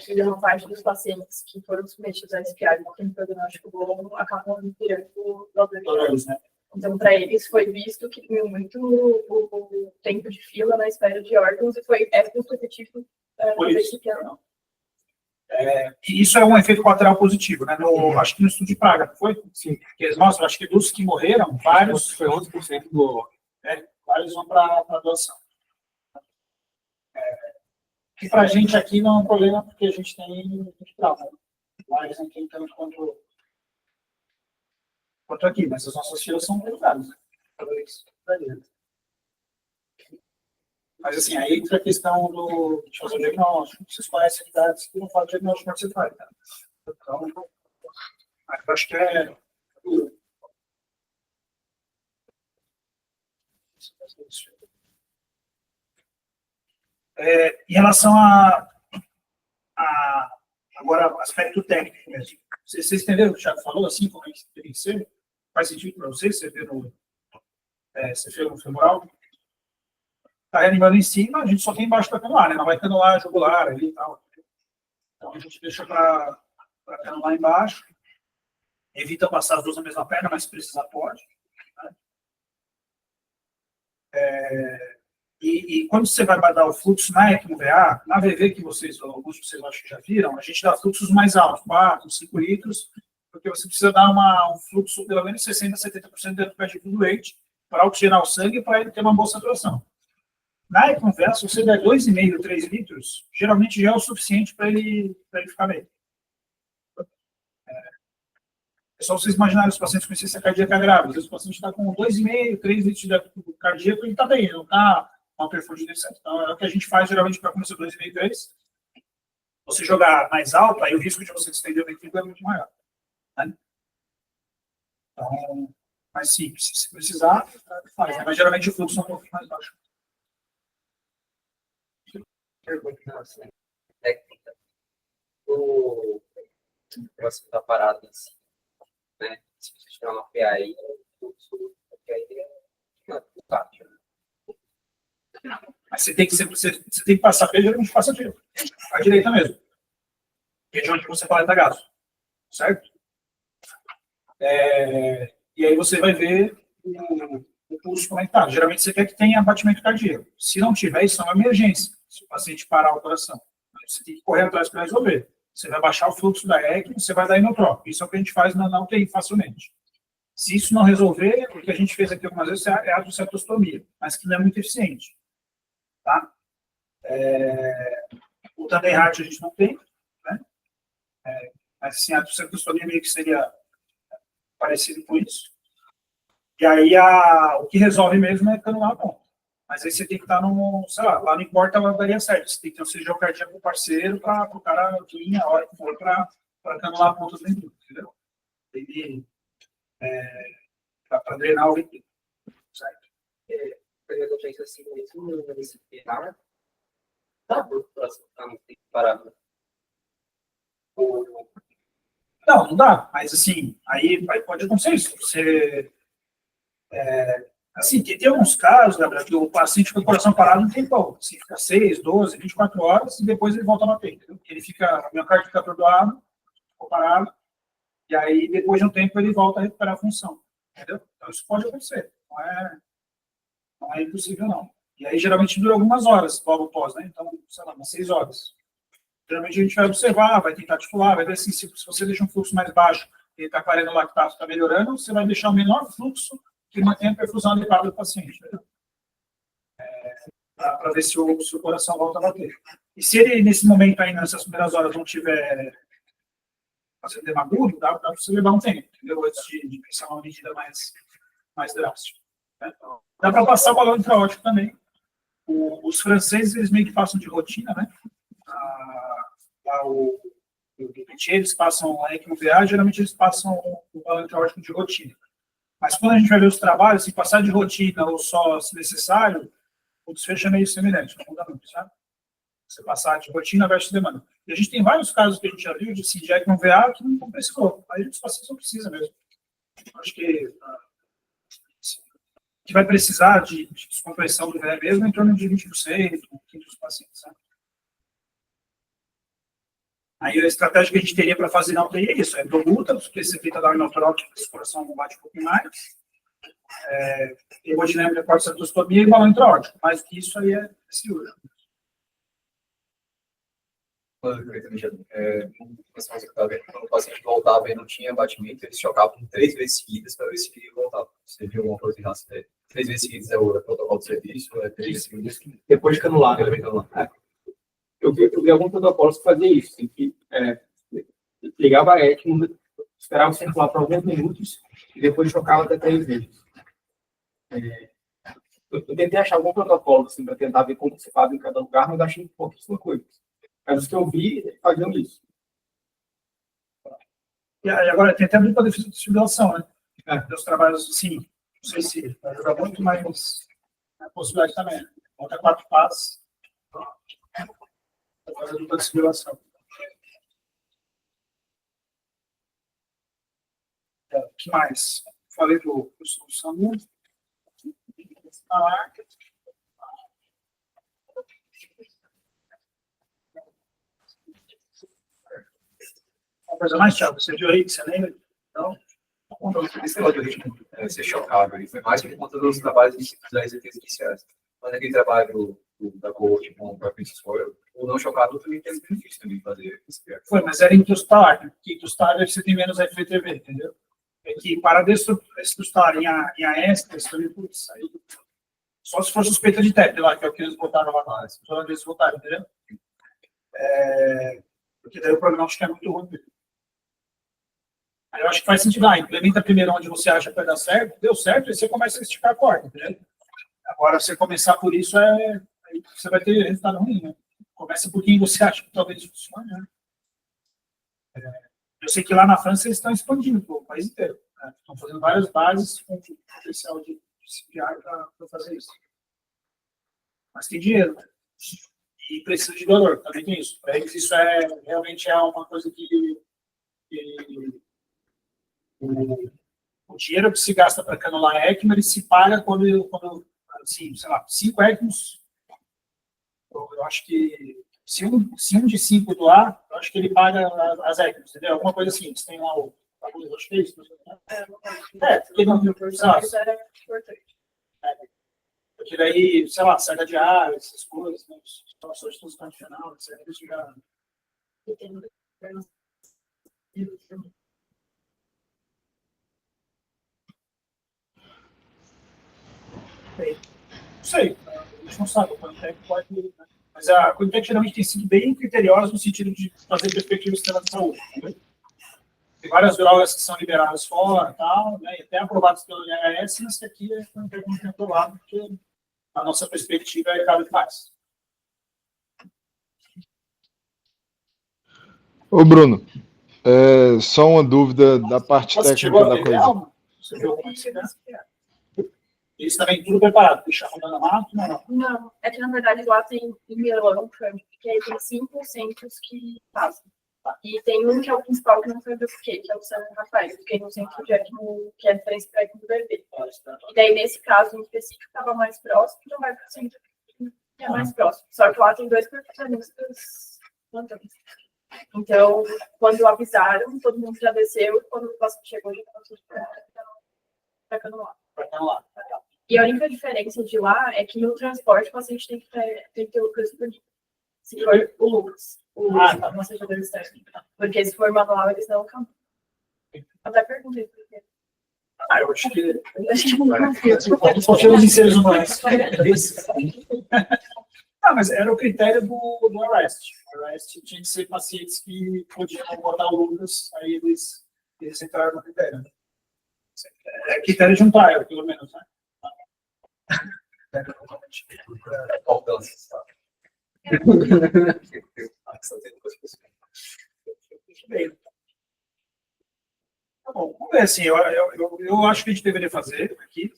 que uma parte dos pacientes que foram submetidos a esse no prognóstico bom acabam virando dores, né? Então, para eles, foi visto que diminuiu muito o tempo de fila na espera de órgãos e é competitivo não. E isso é um efeito colateral positivo, né? Acho que no estudo de Praga, não foi? Sim. Que eles mostram, acho que dos que morreram, vários... Foi 11% do... vários vão para a doação. E para a gente aqui não é um problema, porque a gente tem muito trauma. Lá eles não têm tanto quanto aqui, mas as nossas filas são privadas. Mas assim, aí entra a questão de fazer o diagnóstico. Vocês conhecem unidades que não fazem diagnóstico quando você faz, né? Então, eu acho que em relação agora, aspecto técnico mesmo. Vocês entenderam o que o Thiago falou, assim, como é que tem que ser? Faz sentido para vocês? Você vê no femoral? Está reanimando em cima, a gente só tem embaixo para canular, né? Não vai canular jugular ali e tal. Então, a gente deixa para canular embaixo. Evita passar as duas na mesma perna, mas se precisar pode. Né? E quando você vai dar o fluxo na ECMO-VA, na VV que alguns de vocês acho que já viram, a gente dá fluxos mais altos, 4, 5 litros, porque você precisa dar um fluxo pelo menos 60% a 70% dentro do pedido do leite para oxigenar o sangue e para ele ter uma boa saturação. Na ECMO-VA, se você der 2,5, 3 litros, geralmente já é o suficiente para ele ficar bem. É só vocês imaginarem os pacientes com insuficiência cardíaca grave. Às vezes o paciente está com 2,5, 3 litros de débito cardíaco e ele está bem, ele não está com uma perfusão de Então, é o que a gente faz geralmente para começar 2,5, 3. Você jogar mais alto, aí o risco de você estender o ventrículo é muito maior. Né? Então, mas sim, se precisar, faz. Né? Mas geralmente o fluxo é um pouquinho mais baixo. Técnica. O próximo da parada, assim, né? Se você tiver uma PAI, mas você tem que passar pelo geralmente passa pelo. A direita mesmo. Que é de onde você coleta gás. Certo? E aí você vai ver o pulso como é que tá. Geralmente você quer que tenha batimento cardíaco. Se não tiver, isso é uma emergência. Se o paciente parar o coração. Você tem que correr atrás para resolver. Você vai baixar o fluxo da ECMO, você vai dar inotrópico. Isso é o que a gente faz na UTI facilmente. Se isso não resolver, o que a gente fez aqui algumas vezes é a adocetostomia, mas que não é muito eficiente. Tá? O Tandenheart a gente não tem, né? Mas assim, a adocetostomia meio que seria parecido com isso. E aí o que resolve mesmo é canular a ponta. Mas aí você tem que estar no, sei lá não importa a daria certo. Você tem que ter um cirurgião cardíaco parceiro para o cara vir a hora que for para canular a ponta do ventrúculo, entendeu? Ele, para drenar o ventrúculo, certo? Eu penso assim, mesmo nesse pilar, tá bom, não tem que parar. Não dá, mas assim, aí pode acontecer isso. Você, assim, tem alguns casos, Gabriel, que o paciente com o coração parado não tem como. Assim, fica 6, 12, 24 horas e depois ele volta a bater. Entendeu? Ele fica, o miocárdio fica atordoado, ficou parado, e aí depois de um tempo ele volta a recuperar a função. Entendeu? Então isso pode acontecer. Não é impossível, não. E aí geralmente dura algumas horas, logo após, né? Então, sei lá, umas 6 horas. Geralmente a gente vai observar, vai tentar articular, vai ver assim, se você deixa um fluxo mais baixo, ele está clarando o lactato, está melhorando, você vai deixar o menor fluxo que mantém a perfusão adequada do paciente. Para ver se o coração volta a bater. E se ele, nesse momento ainda, nessas primeiras horas, não tiver fazendo edema agudo, dá para você levar um tempo, entendeu? Antes de pensar uma medida mais drástica. Né? Dá para passar o balão intraórtico também. Os franceses, eles meio que passam de rotina, né? O PT, eles passam a ECMO-VA, geralmente eles passam o balão intraórtico de rotina. Mas quando a gente vai ver os trabalhos, se passar de rotina ou só se necessário, o desfecho é meio semelhante, não muda muito, sabe? Você passar de rotina versus demanda. E a gente tem vários casos que a gente já viu de ECMO-VA que não precisou. Aí os pacientes não precisam mesmo. Acho que vai precisar de descompressão do VA mesmo em torno de 20%, dos pacientes, sabe? Aí a estratégia que a gente teria para fazer na UTI é isso, é endobútaros, porque você tenta dar o natural, que o coração não bate um pouquinho mais, hemodinâmica, corticectomia e balão intraórtico, mas isso aí é cirúrgico. Quando o paciente voltava e não tinha batimento, eles chocavam 3 vezes seguidas para ver se ele voltava. Você viu alguma coisa em relação a 3 vezes seguidas é o protocolo de serviço, 3 vezes seguidas Depois de canular, né? Eu vi alguns protocolos que faziam isso, assim, que ligava a ECMO, esperava circular por alguns minutos e depois chocava até 3 vezes. Eu tentei achar algum protocolo assim, para tentar ver como se faz em cada lugar, mas achei pouquíssima coisa. Mas os que eu vi faziam isso. E agora tem até a dupla desfibrilação, né? Os trabalhos, sim, não sei se vai ajudar muito, mas a possibilidade também. Volta 4 passos. Agora a dupla desfibrilação. O que mais? Falei do SAMU. Uma coisa mais, Thiago, você viu aí que você lembra? Então, esse negócio de ritmo ser chocado ali foi mais por conta dos trabalhos das ETs iniciais. Mas aquele trabalho da coach com o próprio Soil, o não chocado também teve benefício também de fazer esse pé. foi, mas era intrustar, né? Que intrustar você tem menos FVTV, entendeu? É que para destrustar em AS, putz, aí, só se for suspeita de TEP lá, que é o que eles botaram lá, só eles botaram, entendeu? Porque daí o prognóstico é muito ruim. Aí eu acho que faz sentido. Implementa primeiro onde você acha que vai dar certo, deu certo, e você começa a esticar a corda, entendeu? Agora, você começar por isso, aí você vai ter resultado ruim, né? Começa por quem você acha que talvez funcione, né? Eu sei que lá na França eles estão expandindo o país inteiro. Né? Estão fazendo várias bases com potencial de CPR para fazer isso. Mas tem dinheiro, né? E precisa de valor, também tem isso. Para eles isso realmente é uma coisa que o dinheiro que se gasta para canular ECMO, ele se paga quando assim, sei lá, 5 ECMOs, eu acho que se um de 5 doar, eu acho que ele paga as ECMOs, entendeu? Alguma coisa assim, eles têm lá o acho que é isso. Porque não, porque daí, sei lá, saga de ar, essas coisas, né? Situações de condicional, etc. Isso já... Não sei, a gente não sabe quanto é que pode... Né? Mas a Cointec geralmente tem sido bem criteriosa no sentido de fazer perspectiva do sistema de saúde. Né? Tem várias drogas que são liberadas fora, tal, né? E até aprovadas pelo IAS, mas que aqui a Cointec não tem aprovado, porque a nossa perspectiva é cada vez mais. Ô, Bruno, só uma dúvida da parte Você chegou técnica a da ver coisa. algo? Você viu como é que né? Isso também tudo preparado, deixar rodando a máquina, não. Não, é que na verdade lá tem em Milão, que aí tem 5 centros que fazem. E tem um que é o principal que não foi do que é o São Rafael. Eu fiquei no centro de ECMO, que é referência para ECMO do bebê. E daí, nesse caso em específico, estava mais próximo, então vai para o centro que é mais próximo. Só que lá tem 2 profissionistas plantões. Então, quando avisaram, todo mundo já desceu, e quando o paciente chegou, já estava tudo ficando lá. E a única diferença de lá é que no transporte o paciente tem que ter o Lucas disponível. Se for o Lucas, o massajador externo. Porque se for manual, eles não acabam. Até perguntei por quê. Eu acho que Eu acho que não confio. confiamos em seres humanos. Mas era o critério do Arrest. O Arrest tinha que ser pacientes que podiam botar o Lucas, aí eles entraram no critério. É critério de um trial, pelo menos, né? Bem. Tá bom, vamos ver assim, eu acho que a gente deveria fazer aqui.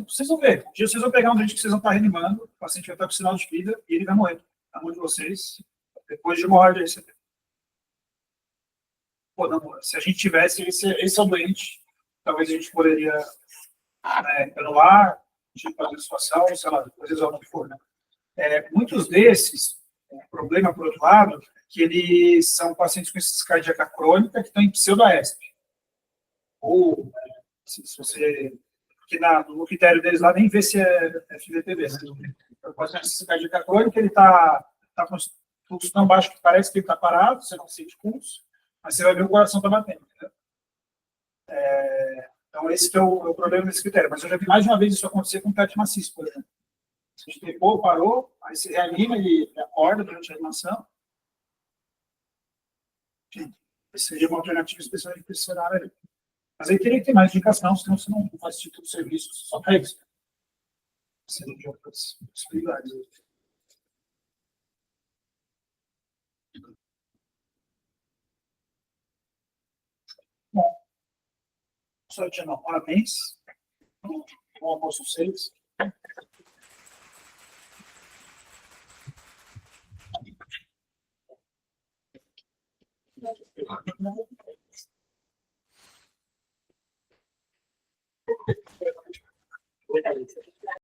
Vocês vão ver. Um dia vocês vão pegar um vídeo que vocês vão estar reanimando, o paciente vai estar com sinal de vida e ele vai morrer na mão de vocês, depois de uma hora de receber. Pô, não, se a gente tivesse esse é o doente, talvez a gente poderia anular, fazer situação, sei lá, depois resolve o que for, né? Muitos desses, o problema, por outro lado, é que eles são pacientes com insuficiência cardíaca crônica que estão em pseudo-AESP. Ou, se você... Porque no critério deles lá nem vê se é FVTB, né? O paciente com insuficiência cardíaca crônica, ele está com fluxo tão baixo que parece que ele está parado, você não sente pulso, mas você vai ver o coração está batendo, entendeu? Então, esse que é o problema desse critério. Mas eu já vi mais de uma vez isso acontecer com o PET maciço, por exemplo. Se a gente parou, aí você reanima, ele acorda durante a animação. Enfim, esse seria uma alternativa especialmente para esse cenário aí. Mas aí teria que ter mais indicação, senão você não faz esse tipo de serviço só para isso. Seria de outras possibilidades. Bom, só te dar parabéns. Bom almoço vocês.